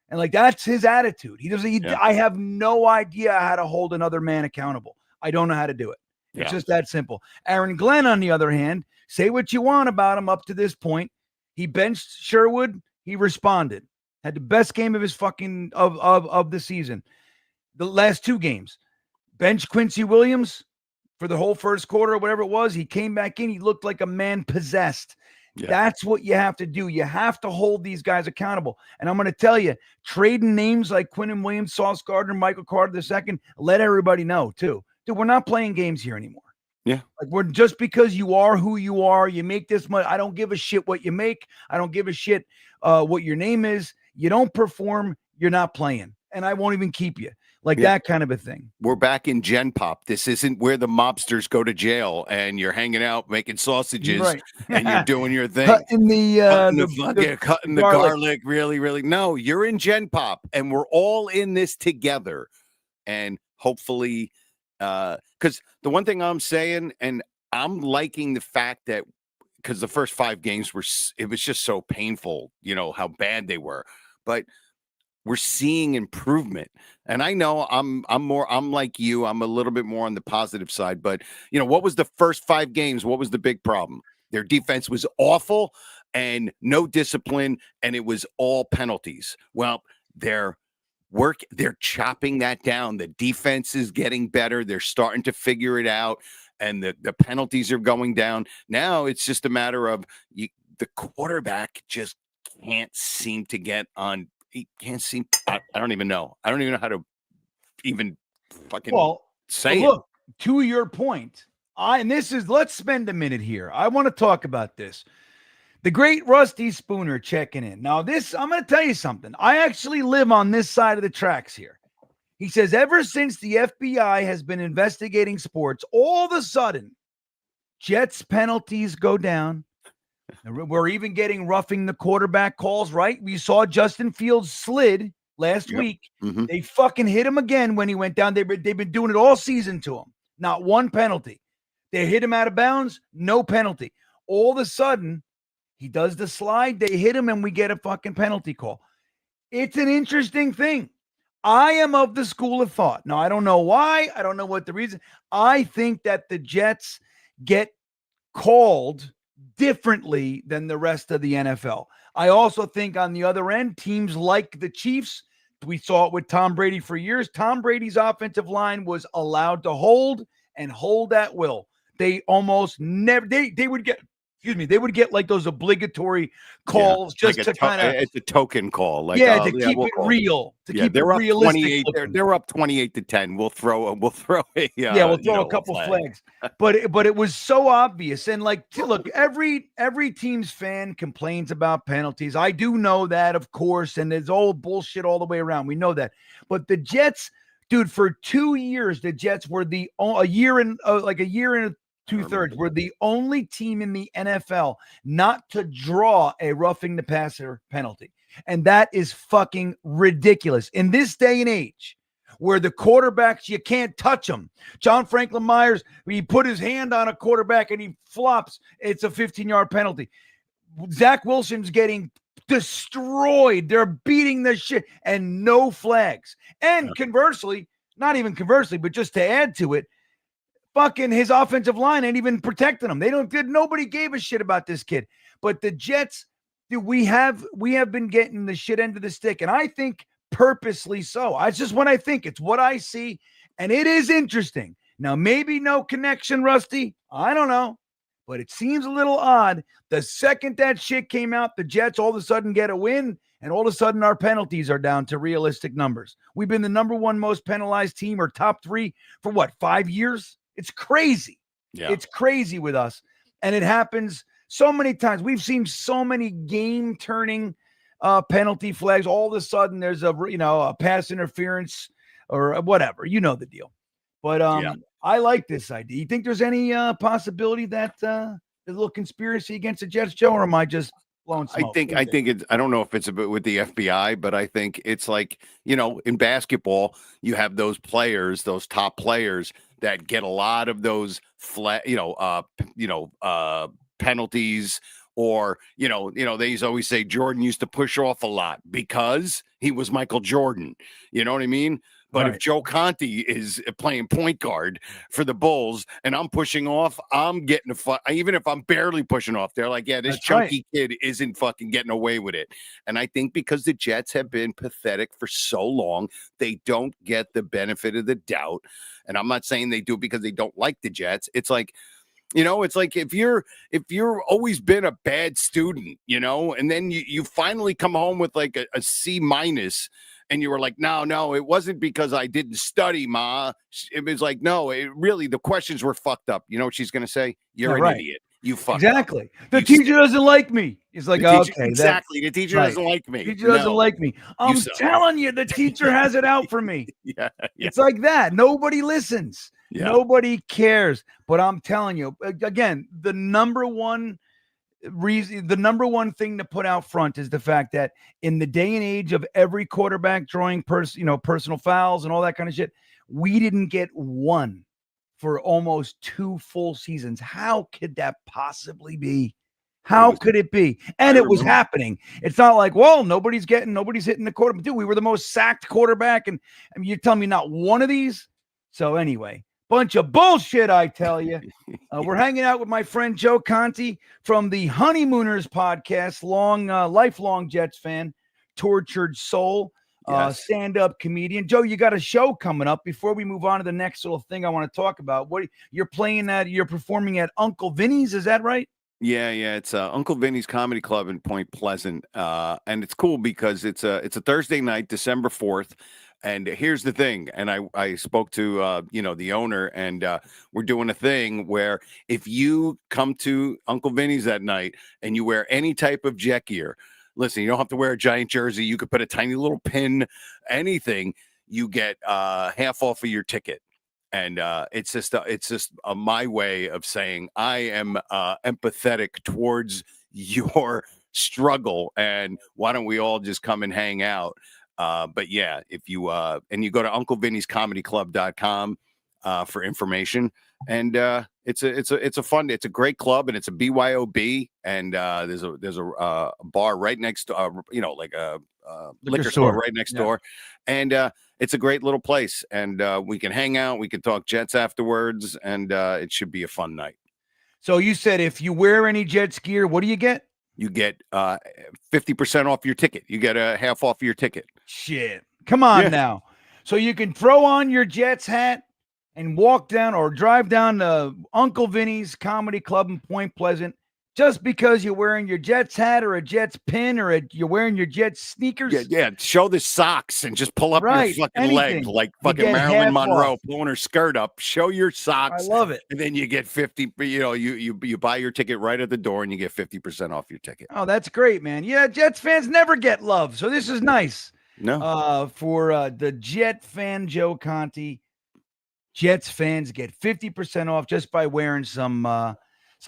And like, that's his attitude. He doesn't, I have no idea how to hold another man accountable. I don't know how to do it. It's just that simple. Aaron Glenn, on the other hand, say what you want about him up to this point. He benched Sherwood. He responded. Had the best game of his fucking, of the season. The last two games. Bench Quincy Williams for the whole first quarter or whatever it was. He came back in. He looked like a man possessed. Yeah. That's what you have to do. You have to hold these guys accountable. And I'm going to tell you, trading names like Quinnen Williams, Sauce Gardner, Michael Carter II, let everybody know too. Dude, we're not playing games here anymore. Yeah. Like we're just because you are who you are, you make this much. I don't give a shit what you make. I don't give a shit what your name is. You don't perform, you're not playing. And I won't even keep you. Like that kind of a thing. We're back in Gen Pop. This isn't where the mobsters go to jail and you're hanging out making sausages and you're doing your thing. Cutting cutting the garlic. Really, really. No, you're in Gen Pop and we're all in this together. And hopefully Because the one thing I'm saying, and I'm liking the fact that because the first 5 games it was just so painful, how bad they were, but we're seeing improvement. And I know I'm like you, I'm a little bit more on the positive side, but what was the first 5 games? What was the big problem? Their defense was awful and no discipline, and it was all penalties. Well, they're chopping that down. The defense is getting better. They're starting to figure it out, and the penalties are going down. Now it's just a matter of the quarterback just can't seem to get on. He can't seem. I don't even know. I don't even know how to even fucking say it. Look, to your point, let's spend a minute here. I want to talk about this. The great Rusty Spooner checking in. Now, I'm going to tell you something. I actually live on this side of the tracks here. He says, ever since the FBI has been investigating sports, all of a sudden, Jets penalties go down. We're even getting roughing the quarterback calls, right? We saw Justin Fields slid last week. Mm-hmm. They fucking hit him again when he went down. They've been doing it all season to him. Not one penalty. They hit him out of bounds, no penalty. All of a sudden, he does the slide, they hit him, and we get a fucking penalty call. It's an interesting thing. I am of the school of thought. Now, I don't know why. I don't know what the reason. I think that the Jets get called differently than the rest of the NFL. I also think on the other end, teams like the Chiefs, we saw it with Tom Brady for years. Tom Brady's offensive line was allowed to hold and hold at will. They almost never, they would get, they would get like those obligatory calls just like to kind of. It's a token call. Like, to keep it real. To keep it realistic. They're up 28-10. We'll throw a we'll throw a couple flags. But it was so obvious. And like, look, every team's fan complains about penalties. I do know that, of course, and there's all bullshit all the way around. We know that. But the Jets, dude, for 2 years, the Jets were a year and 2/3 were the only team in the NFL not to draw a roughing the passer penalty. And that is fucking ridiculous. In this day and age where the quarterbacks, you can't touch them. John Franklin Myers, he put his hand on a quarterback and he flops. It's a 15-yard penalty. Zach Wilson's getting destroyed. They're beating the shit and no flags. And conversely, not even conversely, but just to add to it, fucking his offensive line ain't even protecting him. Nobody gave a shit about this kid. But the Jets, dude, we have been getting the shit end of the stick, and I think purposely so. It's just what I think. It's what I see, and it is interesting. Now, maybe no connection, Rusty. I don't know, but it seems a little odd. The second that shit came out, the Jets all of a sudden get a win, and all of a sudden our penalties are down to realistic numbers. We've been the number 1 most penalized team or top 3 for 5 years? It's crazy. Yeah. It's crazy with us. And it happens so many times. We've seen so many game-turning penalty flags. All of a sudden, there's a pass interference or whatever. You know the deal. But I like this idea. You think there's any possibility that there's a little conspiracy against the Jets, Joe, or am I just blowing smoke? I think it's, I don't know if it's a bit with the FBI, but I think it's like, in basketball, you have those players, those top players that get a lot of those penalties, or they always say Jordan used to push off a lot because he was Michael Jordan. You know what I mean? But if Joe Conti is playing point guard for the Bulls and I'm pushing off, I'm getting even if I'm barely pushing off, they're like, yeah, this chunky kid isn't fucking getting away with it. And I think because the Jets have been pathetic for so long, they don't get the benefit of the doubt. And I'm not saying they do because they don't like the Jets. It's like, it's like if you're always been a bad student, and then you finally come home with like a C-, and you were like, no, it wasn't because I didn't study, Ma. It was like, no, the questions were fucked up. You know what she's going to say? You're an idiot. You fucked up. The teacher doesn't like me. It's like, okay. Exactly. The teacher doesn't like me. The teacher doesn't like me. I'm telling you, the teacher has it out for me. Yeah. It's like that. Nobody listens. Yeah. Nobody cares. But I'm telling you, again, the number one thing to put out front is the fact that in the day and age of every quarterback drawing personal fouls and all that kind of shit, we didn't get one for almost 2 full seasons. How could that possibly be? How could it be? And it was happening. It's not like, well, nobody's hitting the quarter. Dude, we were the most sacked quarterback. And I mean, you're telling me not one of these? So anyway, bunch of bullshit, I tell you. We're hanging out with my friend Joe Conti from the Honeymooners podcast, lifelong Jets fan, tortured soul, stand-up comedian. Joe, you got a show coming up. Before we move on to the next little thing I want to talk about, you're performing at Uncle Vinny's, is that right? Yeah. It's Uncle Vinny's Comedy Club in Point Pleasant, and it's cool because it's a Thursday night, December 4th. And here's the thing, and I spoke to the owner, and we're doing a thing where if you come to Uncle Vinny's that night and you wear any type of Jet gear, listen, you don't have to wear a giant jersey. You could put a tiny little pin, anything. You get half off of your ticket. And it's just my way of saying I am empathetic towards your struggle, and why don't we all just come and hang out? But yeah, if you and you go to UncleVinny'sComedyClub.com for information, and it's a great club, and it's a BYOB, and there's a bar right next to like a liquor store right next door, and it's a great little place, and we can hang out, we can talk Jets afterwards, and it should be a fun night. So you said if you wear any Jets gear, what do you get? You get 50% off your ticket. You get a half off your ticket. Shit. Come on now. So you can throw on your Jets hat and walk down or drive down to Uncle Vinny's Comedy Club in Point Pleasant just because you're wearing your Jets hat or a Jets pin or you're wearing your Jets sneakers. Yeah. Show the socks and just pull up your fucking leg like fucking Marilyn Monroe pulling her skirt up. Show your socks. I love it. And then you get 50, you buy your ticket right at the door and you get 50% off your ticket. Oh, that's great, man. Yeah, Jets fans never get love. So this is nice. No. For the Jet fan Joe Conti, Jets fans get 50% off just by wearing some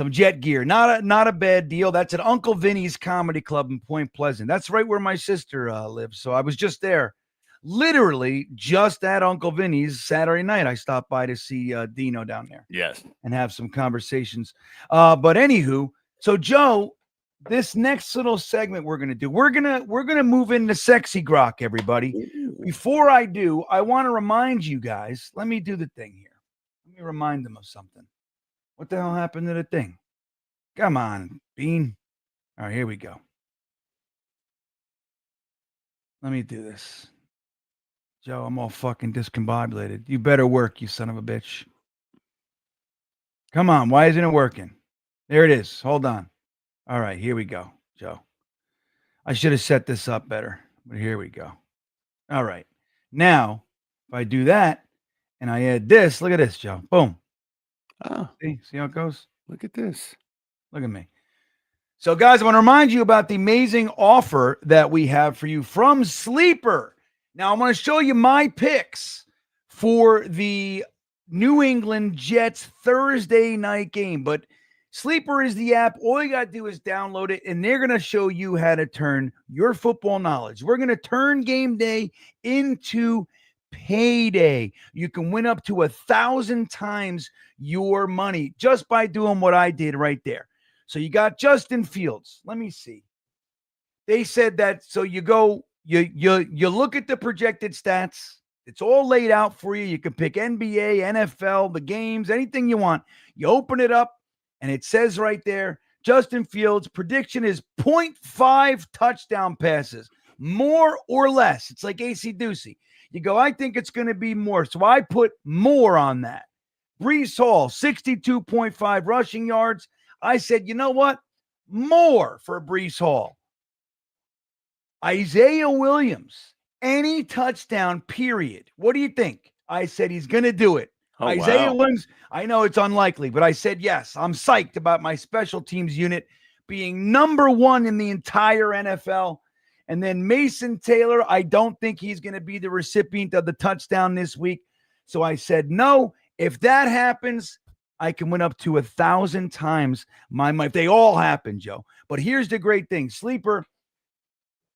Jet gear. Not a bad deal. That's at Uncle Vinny's Comedy Club in Point Pleasant. That's right where my sister lives. So I was just there, literally just at Uncle Vinny's Saturday night. I stopped by to see Dino down there. Yes. And have some conversations. But anywho, so Joe, this next little segment we're gonna do, we're gonna move into Sexy Grock, everybody. Ooh. Before I do, I want to remind you guys. Let me do the thing here. Let me remind them of something. What the hell happened to the thing? Come on, Bean. All right, here we go. Let me do this. Joe, I'm all fucking discombobulated. You better work, you son of a bitch. Come on, why isn't it working? There it is. Hold on. All right, here we go, Joe. I should have set this up better, but here we go. All right. Now, if I do that and I add this, look at this, Joe. Boom. Oh, see how it goes? Look at this. Look at me. So, guys, I want to remind you about the amazing offer that we have for you from Sleeper. Now, I want to show you my picks for the New England Jets Thursday night game. But Sleeper is the app. All you got to do is download it, and they're going to show you how to turn your football knowledge. We're going to turn game day into payday. You can win up to 1,000 times your money just by doing what I did right there. So you got Justin Fields. Let me see. They said that. So you go, you look at the projected stats. It's all laid out for you. You can pick NBA, NFL, the games, anything you want. You open it up and it says right there, Justin Fields prediction is 0.5 touchdown passes, more or less. It's like AC-doocy. You go, I think it's going to be more. So I put more on that. Breece Hall, 62.5 rushing yards. I said, you know what? More for Breece Hall. Isaiah Williams, any touchdown, period. What do you think? I said he's going to do it. Oh, Isaiah Williams, I know it's unlikely, but I said yes. I'm psyched about my special teams unit being number one in the entire NFL. And then Mason Taylor, I don't think he's going to be the recipient of the touchdown this week. So I said, no, if that happens, I can win up to 1,000 times my money. If they all happen, Joe. But here's the great thing. Sleeper,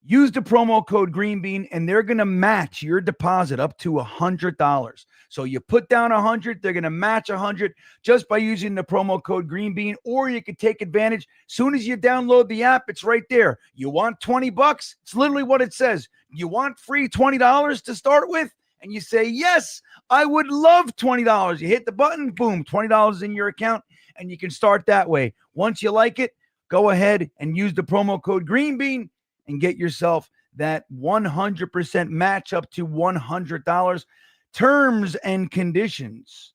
Use the promo code GreenBean, and they're going to match your deposit up to $100. So you put down 100, they're going to match 100 just by using the promo code GreenBean, or you could take advantage. Soon as you download the app, it's right there. You want $20? It's literally what it says. You want free $20 to start with? And you say, yes, I would love $20. You hit the button, boom, $20 in your account, and you can start that way. Once you like it, go ahead and use the promo code GreenBean and get yourself that 100% match up to $100. Terms and conditions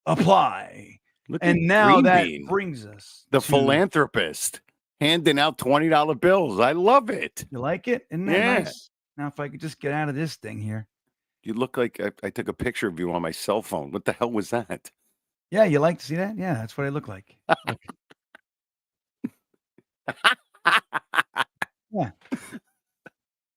apply. Look And at now Green that Bean, brings us the to, philanthropist, handing out $20 bills. I love it. You like it? Isn't that Yeah. nice? Now, if I could just get out of this thing here. You look like I took a picture of you on my cell phone. What the hell was that? Yeah, you like to see that? Yeah, that's what I look like. Yeah.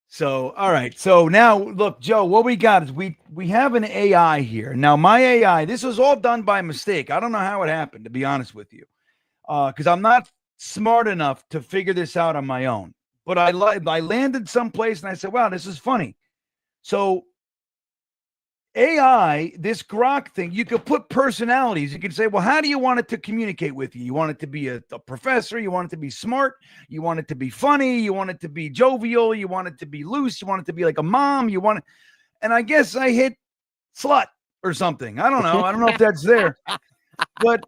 So, all right. So now, look, Joe, what we got is we have an AI here. Now, my AI, this was all done by mistake. I don't know how it happened, to be honest with you, because I'm not smart enough to figure this out on my own. But I landed someplace and I said, wow, this is funny. So AI, this Grock thing, you could put personalities. You could say, well, how do you want it to communicate with you? You want it to be a professor? You want it to be smart? You want it to be funny? You want it to be jovial? You want it to be loose? You want it to be like a mom? You want it? And I guess I hit slut or something. I don't know. I don't know if that's there. But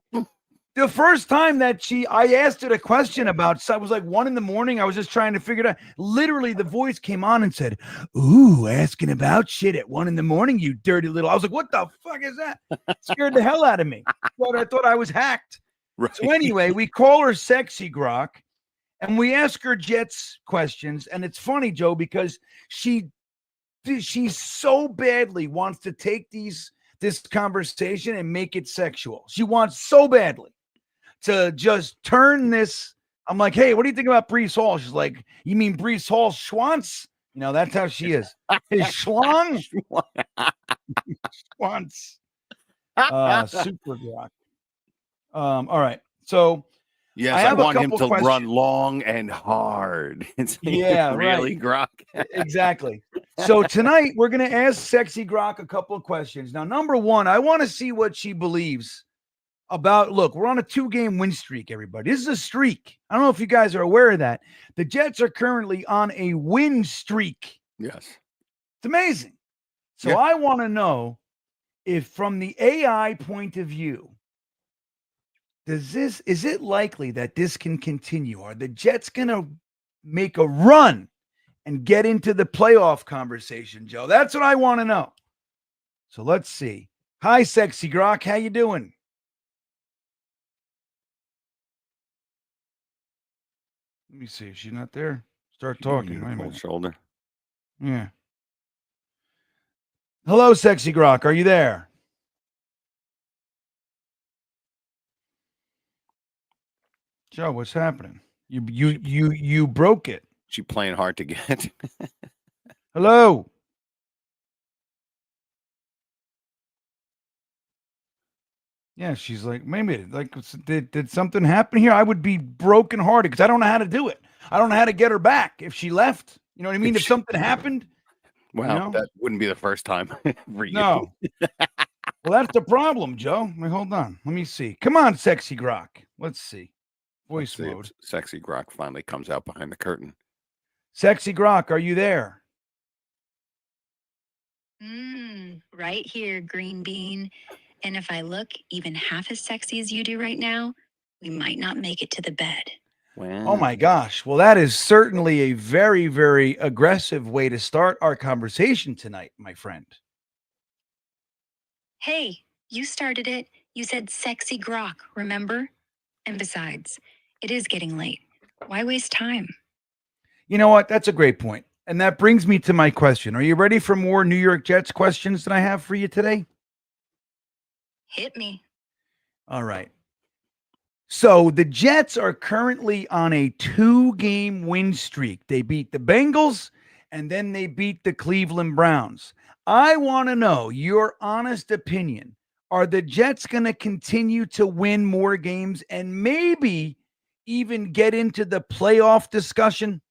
the first time that I asked her a question about, so it was like 1 a.m. I was just trying to figure it out. Literally, the voice came on and said, ooh, asking about shit at 1 a.m, you dirty little. I was like, what the fuck is that? Scared the hell out of me. I thought I was hacked. Right. So anyway, we call her Sexy Grock and we ask her Jets questions. And it's funny, Joe, because she so badly wants to take this conversation and make it sexual. She wants so badly to just turn this. I'm like, hey, what do you think about Brees Hall? She's like, you mean Brees Hall Schwantz? You know, that's how she is. His schlong? Schwantz. Super Grock. All right. So yes, I I have a want him couple to run questions. long and hard. It's Yeah, really right. Grock. Exactly. So tonight we're going to ask Sexy Grock a couple of questions. Now, number one, I want to see what she believes about, look, we're on a 2-game win streak, everybody. This is a streak. I don't know if you guys are aware of that. The Jets are currently on a win streak. Yes. It's amazing. So Yeah. I want to know if from the AI point of view, is it likely that this can continue? Are the Jets going to make a run and get into the playoff conversation, Joe? That's what I want to know. So let's see. Hi, Sexy Grock. How you doing? Let me see. Is she not there? Start talking. Wait a Cold minute. shoulder. Yeah. Hello, Sexy Grock. Are you there? Joe, what's happening? You broke it. She playing hard to get. Hello. Yeah, she's like, maybe like did something happen here? I would be brokenhearted because I don't know how to do it. I don't know how to get her back if she left. You know what I mean? If something happened. Well, You know? that wouldn't be the first time for you. No. Well, that's the problem, Joe. Wait, hold on. Let me see. Come on, Sexy Grock. Let's see. Voice Let's see if mode. Sexy Grock finally comes out behind the curtain. Sexy Grock, are you there? Right here, Green Bean. And if I look even half as sexy as you do right now, we might not make it to the bed. Wow. Oh my gosh. Well, that is certainly a very, very aggressive way to start our conversation tonight, my friend. Hey, you started it. You said sexy Grock, remember? And besides, it is getting late. Why waste time? You know what? That's a great point. And that brings me to my question. Are you ready for more New York Jets questions that I have for you today? Hit me. All right. So the Jets are currently on a 2-game win streak. They beat the Bengals and then they beat the Cleveland Browns. I want to know your honest opinion. Are the Jets going to continue to win more games and maybe even get into the playoff discussion?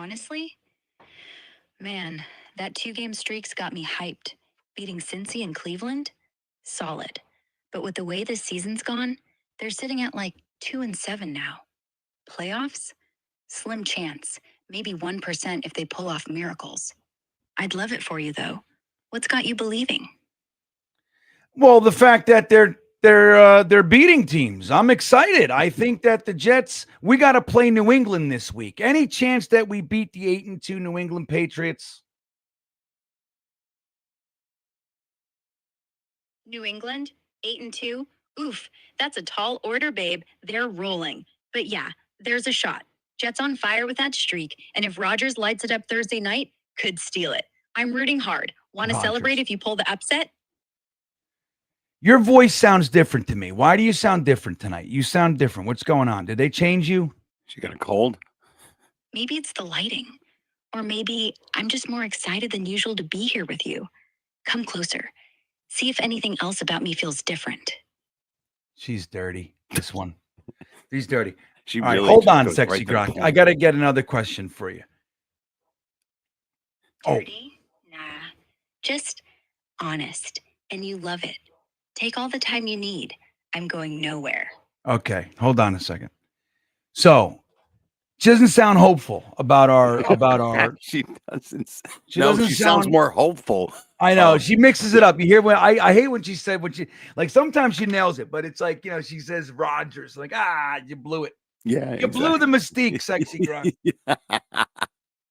Honestly, man, that 2-game streak's got me hyped. Beating Cincy and Cleveland? Solid. But with the way this season's gone, they're sitting at like 2-7 now. Playoffs? Slim chance. Maybe 1% if they pull off miracles. I'd love it for you, though. What's got you believing? Well, the fact that they're beating teams. I'm excited. I think that the Jets, we got to play New England this week. Any chance that we beat the 8-2 New England Patriots? New England, 8-2. Oof, that's a tall order, babe. They're rolling. But yeah, there's a shot. Jets on fire with that streak, and if Rodgers lights it up Thursday night, could steal it. I'm rooting hard. Want to celebrate if you pull the upset? Your voice sounds different to me. Why do you sound different tonight? You sound different. What's going on? Did they change you? She got a cold? Maybe it's the lighting. Or maybe I'm just more excited than usual to be here with you. Come closer. See if anything else about me feels different. She's dirty. This one. She's dirty. She All right, really hold just on, goes Sexy right to the Grock. point. I got to get another question for you. Dirty? Nah. Just honest. And you love it. Take all the time you need. I'm going nowhere. Okay, hold on a second. So, she doesn't sound hopeful about our She doesn't. She No, doesn't she sounds sound- more hopeful. I know she mixes it up. You hear when I hate when she said what she like. Sometimes she nails it, but it's like, you know, she says Rodgers, like, you blew it. Yeah, You blew the mystique, Sexy Grock.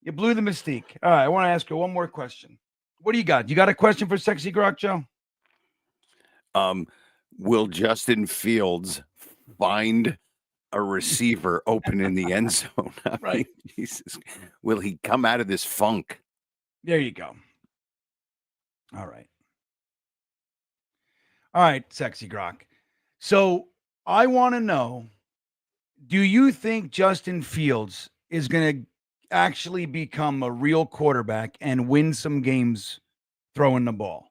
You blew the mystique. All right, I want to ask her one more question. What do you got? You got a question for Sexy Grock, Joe? Will Justin Fields find a receiver open in the end zone? I Right. mean, Jesus. Will he come out of this funk? There you go. All right. All right, Sexy Grock. So I want to know, do you think Justin Fields is going to actually become a real quarterback and win some games throwing the ball?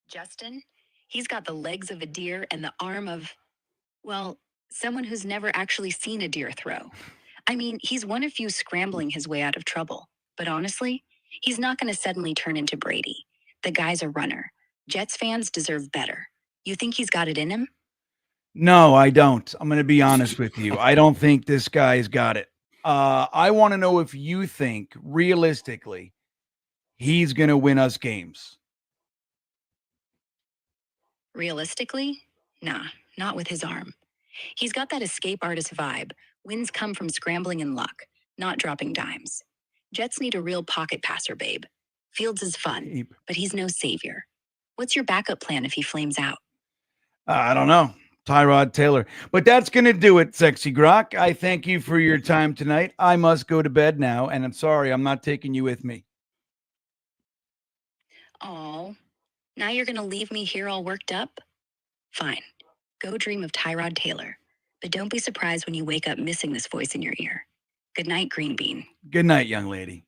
Justin, he's got the legs of a deer and the arm of, well, someone who's never actually seen a deer throw. I mean, he's one of few scrambling his way out of trouble. But honestly, he's not going to suddenly turn into Brady. The guy's a runner. Jets fans deserve better. You think he's got it in him? No, I don't. I'm going to be honest with you. I don't think this guy's got it. I want to know if you think realistically he's going to win us games. Realistically? Nah, not with his arm. He's got that escape artist vibe. Wins come from scrambling and luck, not dropping dimes. Jets need a real pocket passer, babe. Fields is fun, but he's no savior. What's your backup plan if he flames out? I don't know. Tyrod Taylor. But that's going to do it, Sexy Grock. I thank you for your time tonight. I must go to bed now, and I'm sorry I'm not taking you with me. Oh, now you're going to leave me here all worked up? Fine. Go dream of Tyrod Taylor. But don't be surprised when you wake up missing this voice in your ear. Good night, Green Bean. Good night, young lady.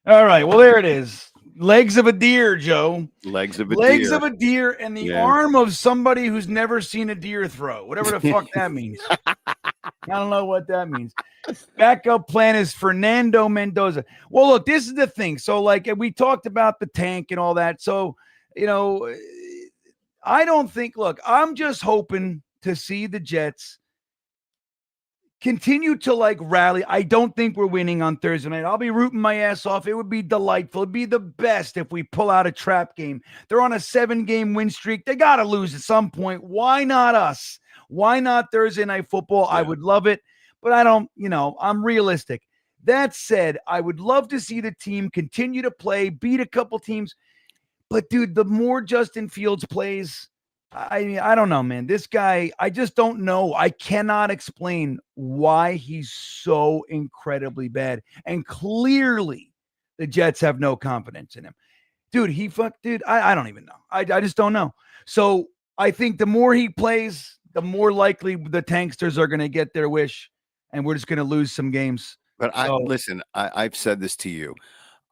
All right. Well, there it is. Legs of a deer, Joe. Legs of a Legs deer. of a deer and the Yeah. arm of somebody who's never seen a deer throw. Whatever the fuck that means. I don't know what that means. Backup plan is Fernando Mendoza. Well, look, this is the thing. So, like, we talked about the tank and all that. So, you know, I don't think, look, I'm just hoping to see the Jets continue to like rally. I don't think we're winning on Thursday night. I'll be rooting my ass off. It would be delightful. It'd be the best if we pull out a trap game. They're on a 7-game win streak. They got to lose at some point. Why not us? Why not Thursday Night Football? Yeah. I would love it, but I don't, you know, I'm realistic. That said, I would love to see the team continue to play, beat a couple teams. But dude, the more Justin Fields plays, I mean, I don't know, man. This guy, I just don't know. I cannot explain why he's so incredibly bad. And clearly, the Jets have no confidence in him. Dude, I don't even know. I just don't know. So I think the more he plays, the more likely the Tanksters are going to get their wish, and we're just going to lose some games. But listen, I've said this to you.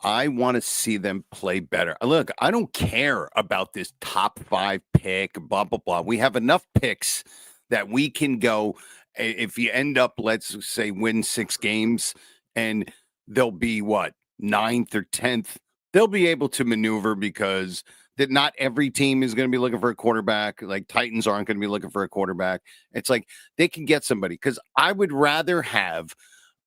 I want to see them play better. Look, I don't care about this top 5 pick, blah, blah, blah. We have enough picks that we can go if you end up, let's say, win 6 games, and they'll be what, 9th or 10th, they'll be able to maneuver because that not every team is going to be looking for a quarterback. Like Titans aren't going to be looking for a quarterback. It's like they can get somebody, because I would rather have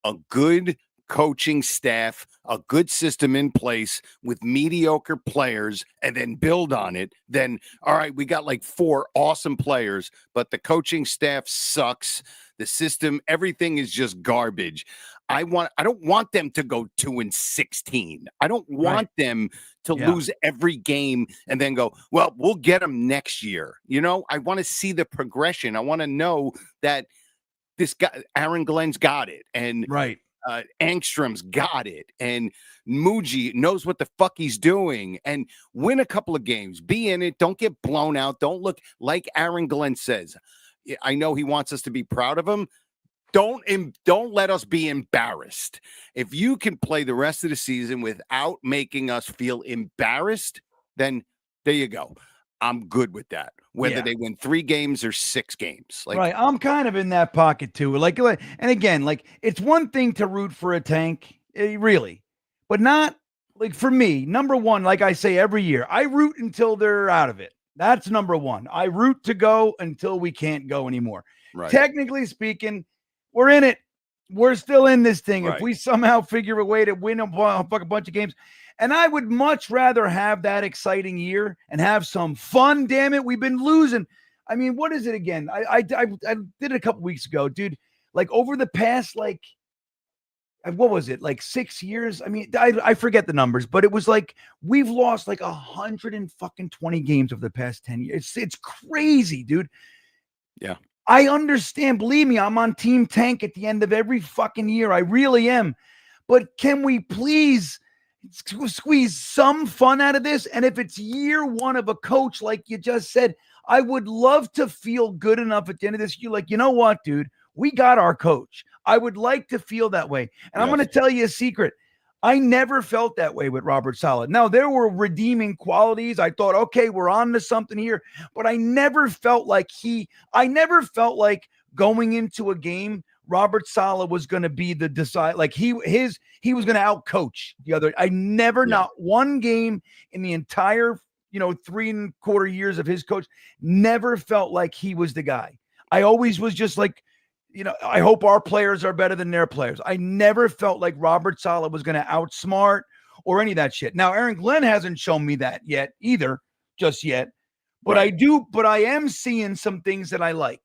a good coaching staff, a good system in place with mediocre players, and then build on it. Then, all right, we got like 4 awesome players, but the coaching staff sucks. The system, everything is just garbage. I don't want them to go 2-16. I don't want them to lose every game and then go, well, we'll get them next year. I want to see the progression. I want to know that this guy, Aaron Glenn's got it. And Angstrom's got it, and Muji knows what the fuck he's doing, and win a couple of games, be in it, don't get blown out, don't look like Aaron Glenn says. I know he wants us to be proud of him. Don't let us be embarrassed. If you can play the rest of the season without making us feel embarrassed, then there you go. I'm good with that. Whether they win 3 games or 6 games. Right. I'm kind of in that pocket too. And again, it's one thing to root for a tank, really, but not like for me. Number one, like I say every year, I root until they're out of it. That's number one. I root to go until we can't go anymore. Right. Technically speaking, we're in it. We're still in this thing. Right. If we somehow figure a way to win a bunch of games. And I would much rather have that exciting year and have some fun. Damn it, we've been losing. I mean, what is it again? I did it a couple weeks ago, dude. Like over the past, what was it? Like 6 years? I mean, I forget the numbers, but it was like we've lost like 120 games over the past 10 years. It's crazy, dude. Yeah. I understand. Believe me, I'm on Team Tank at the end of every fucking year. I really am. But can we please squeeze some fun out of this? And if it's year one of a coach, like you just said, I would love to feel good enough at the end of this year. Like, you know what, dude? We got our coach. I would like to feel that way. And I'm going to tell you a secret. I never felt that way with Robert Saleh. Now, there were redeeming qualities. I thought, okay, we're on to something here. But I never felt like going into a game, Robert Saleh was going to be the decide. Like he was going to outcoach the other. I never, not one game in the entire 3.25 years of his coach, never felt like he was the guy. I always was just like, I hope our players are better than their players. I never felt like Robert Saleh was going to outsmart or any of that shit. Now, Aaron Glenn hasn't shown me that yet either, just yet. But I am seeing some things that I like,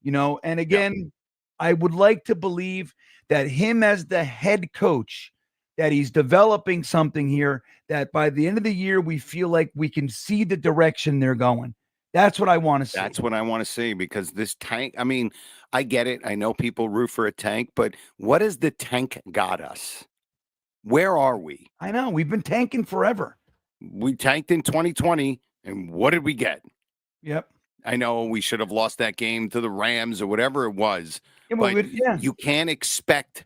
and again, I would like to believe that him as the head coach, that he's developing something here, that by the end of the year, we feel like we can see the direction they're going. That's what I want to see. That's what I want to see, because this tank, I mean, I get it. I know people root for a tank, but what has the tank got us? Where are we? I know. We've been tanking forever. We tanked in 2020, and what did we get? Yep. I know we should have lost that game to the Rams or whatever it was, but you can't expect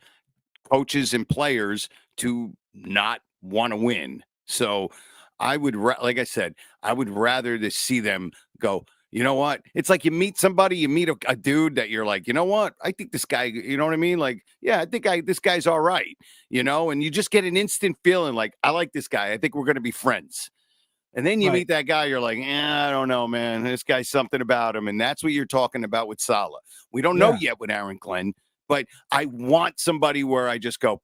coaches and players to not want to win. So I would, like I said, I would rather to see them go, you know what? It's like you meet somebody, you meet a dude that you're like, you know what? I think this guy, you know what I mean? Like, yeah, I think this guy's all right, and you just get an instant feeling like, I like this guy. I think we're going to be friends. And then you meet that guy, you're like, I don't know, man. This guy's something about him. And that's what you're talking about with Saleh. We don't know yet with Aaron Glenn, but I want somebody where I just go,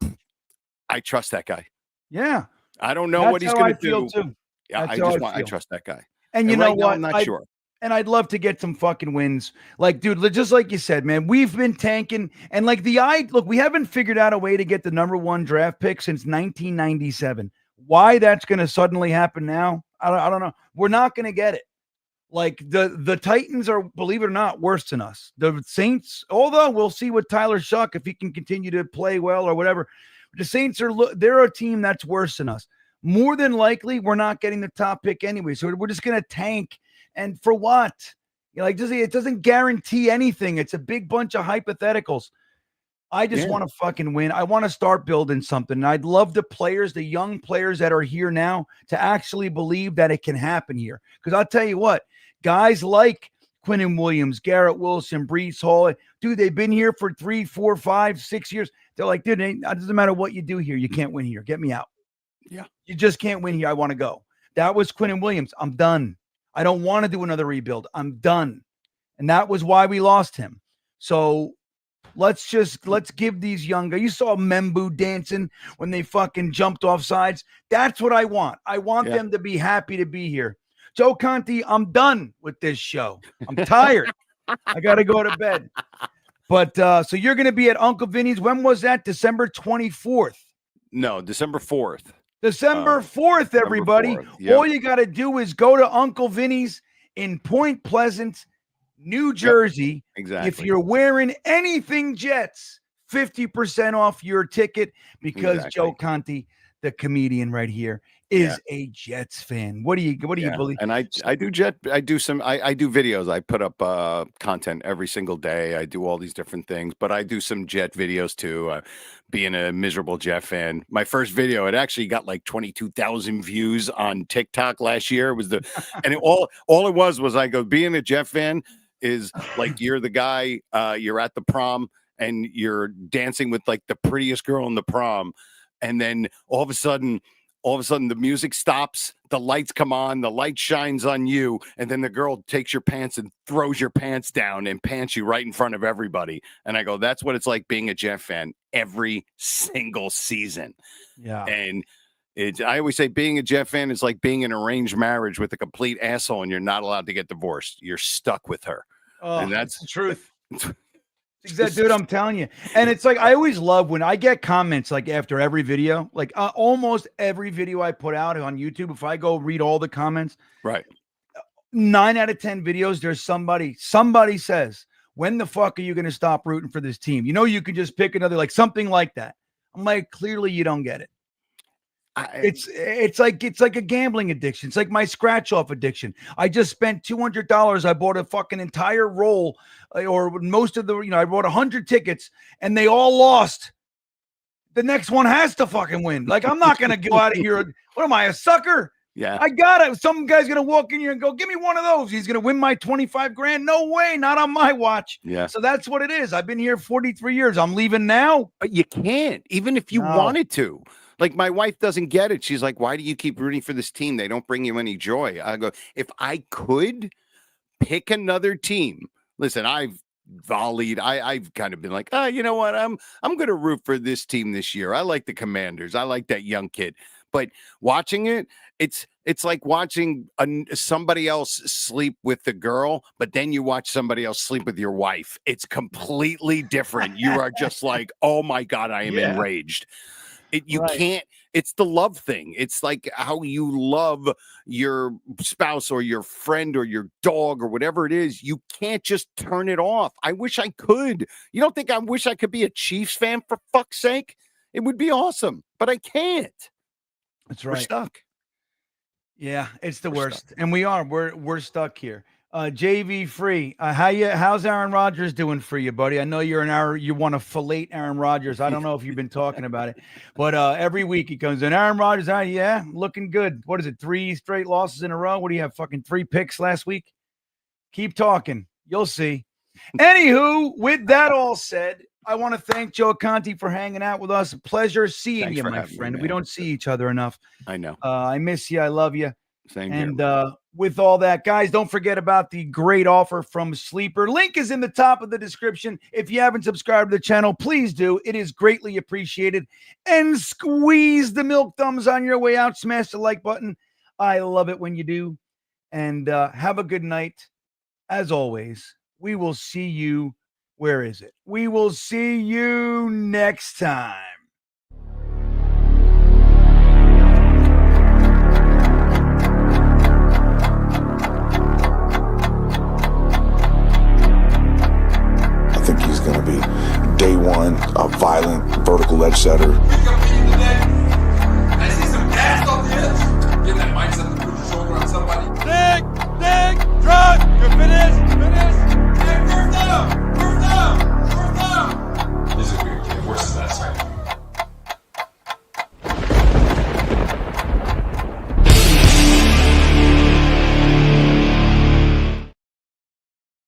I trust that guy. Yeah. I don't know what he's going to do. Too. Yeah, I trust that guy. And you know what? I'm not sure. And I'd love to get some fucking wins. Like, dude, just like you said, man, we've been tanking. And like look, we haven't figured out a way to get the number 1 draft pick since 1997. Why that's going to suddenly happen now, I don't know. We're not going to get it. Like the Titans are, believe it or not, worse than us. The Saints, although we'll see with Tyler Shuck if he can continue to play well or whatever. The Saints they're a team that's worse than us. More than likely, we're not getting the top pick anyway. So we're just going to tank. And for what? It doesn't guarantee anything. It's a big bunch of hypotheticals. I just want to fucking win. I want to start building something. And I'd love the young players that are here now to actually believe that it can happen here. Because I'll tell you what, guys like Quinnen Williams, Garrett Wilson, Brees Hall. Dude, they've been here for 3, 4, 5, 6 years. They're like, dude, it doesn't matter what you do here. You can't win here. Get me out. Yeah. You just can't win here. I want to go. That was Quinnen Williams. I'm done. I don't want to do another rebuild. I'm done. And that was why we lost him. So let's give these young guys. You saw Membu dancing when they fucking jumped off sides. That's what I want. I want them to be happy to be here. Joe Conti, I'm done with this show. I'm tired. I got to go to bed. But so you're going to be at Uncle Vinny's. When was that? December 24th. No, December 4th. December 4th, everybody. 4th. Yep. All you got to do is go to Uncle Vinny's in Point Pleasant, New Jersey. Yep, exactly. If you're wearing anything Jets, 50% off your ticket because Joe Conti, the comedian right here, is a Jets fan. What do you believe? And I do videos. I put up content every single day. I do all these different things, but I do some Jet videos too. Being a miserable Jet fan, my first video, it actually got like 22,000 views on TikTok last year. It was and all it was I go, being a Jet fan is like, you're the guy, you're at the prom and you're dancing with like the prettiest girl in the prom. And then all of a sudden the music stops, the lights come on, the light shines on you, and then the girl takes your pants and throws your pants down and pants you right in front of everybody. And I go, that's what it's like being a Jet fan every single season. Yeah. And I always say being a Jet fan is like being in an arranged marriage with a complete asshole and you're not allowed to get divorced. You're stuck with her. Oh, and that's the truth. Dude, I'm telling you. And it's like, I always love when I get comments like after every video, like almost every video I put out on YouTube, if I go read all the comments, right, 9 out of 10 videos, there's somebody says, when the fuck are you going to stop rooting for this team? You know, you could just pick another, like something like that. I'm like, clearly you don't get it. It's like a gambling addiction. It's like my scratch off addiction. I just spent $200. I bought a fucking entire roll, or most of the, I bought 100 tickets and they all lost. The next one has to fucking win. Like, I'm not gonna go out of here. What am I, a sucker? Yeah, I got it. Some guy's gonna walk in here and go, give me one of those. He's gonna win my 25 grand. No way, not on my watch. Yeah. So that's what it is. I've been here 43 years. I'm leaving now. But you can't, even if you wanted to. Like, my wife doesn't get it. She's like, why do you keep rooting for this team? They don't bring you any joy. I go, if I could pick another team, listen, I've volleyed. I've kind of been like, you know what? I'm going to root for this team this year. I like the Commanders. I like that young kid. But watching it, it's like watching somebody else sleep with the girl, but then you watch somebody else sleep with your wife. It's completely different. You are just like, oh my God, I am enraged. You can't, it's the love thing. It's like how you love your spouse or your friend or your dog or whatever it is. You can't just turn it off. I wish I could. You don't think I wish I could be a Chiefs fan, for fuck's sake? It would be awesome, but I can't. That's right. We're stuck. Yeah, it's the worst. Stuck. And we're stuck here. JV Free, how's Aaron Rodgers doing for you, buddy? I know you want to fillet Aaron Rodgers. I don't know if you've been talking about it, but every week he comes in. Aaron Rodgers, looking good. What is it? 3 straight losses in a row? What do you have? Fucking 3 picks last week? Keep talking. You'll see. Anywho, with that all said, I want to thank Joe Conti for hanging out with us. Pleasure seeing you, my friend. We don't see each other enough. I know. I miss you. I love you. Same and here. With all that, guys, don't forget about the great offer from Sleeper. Link is in the top of the description. If you haven't subscribed to the channel, please do. It is greatly appreciated. And squeeze the milk thumbs on your way out. Smash the like button. I love it when you do. And have a good night. As always, we will see you. Where is it? We will see you next time. I think he's going to be day one, a violent vertical edge setter. He's gonna be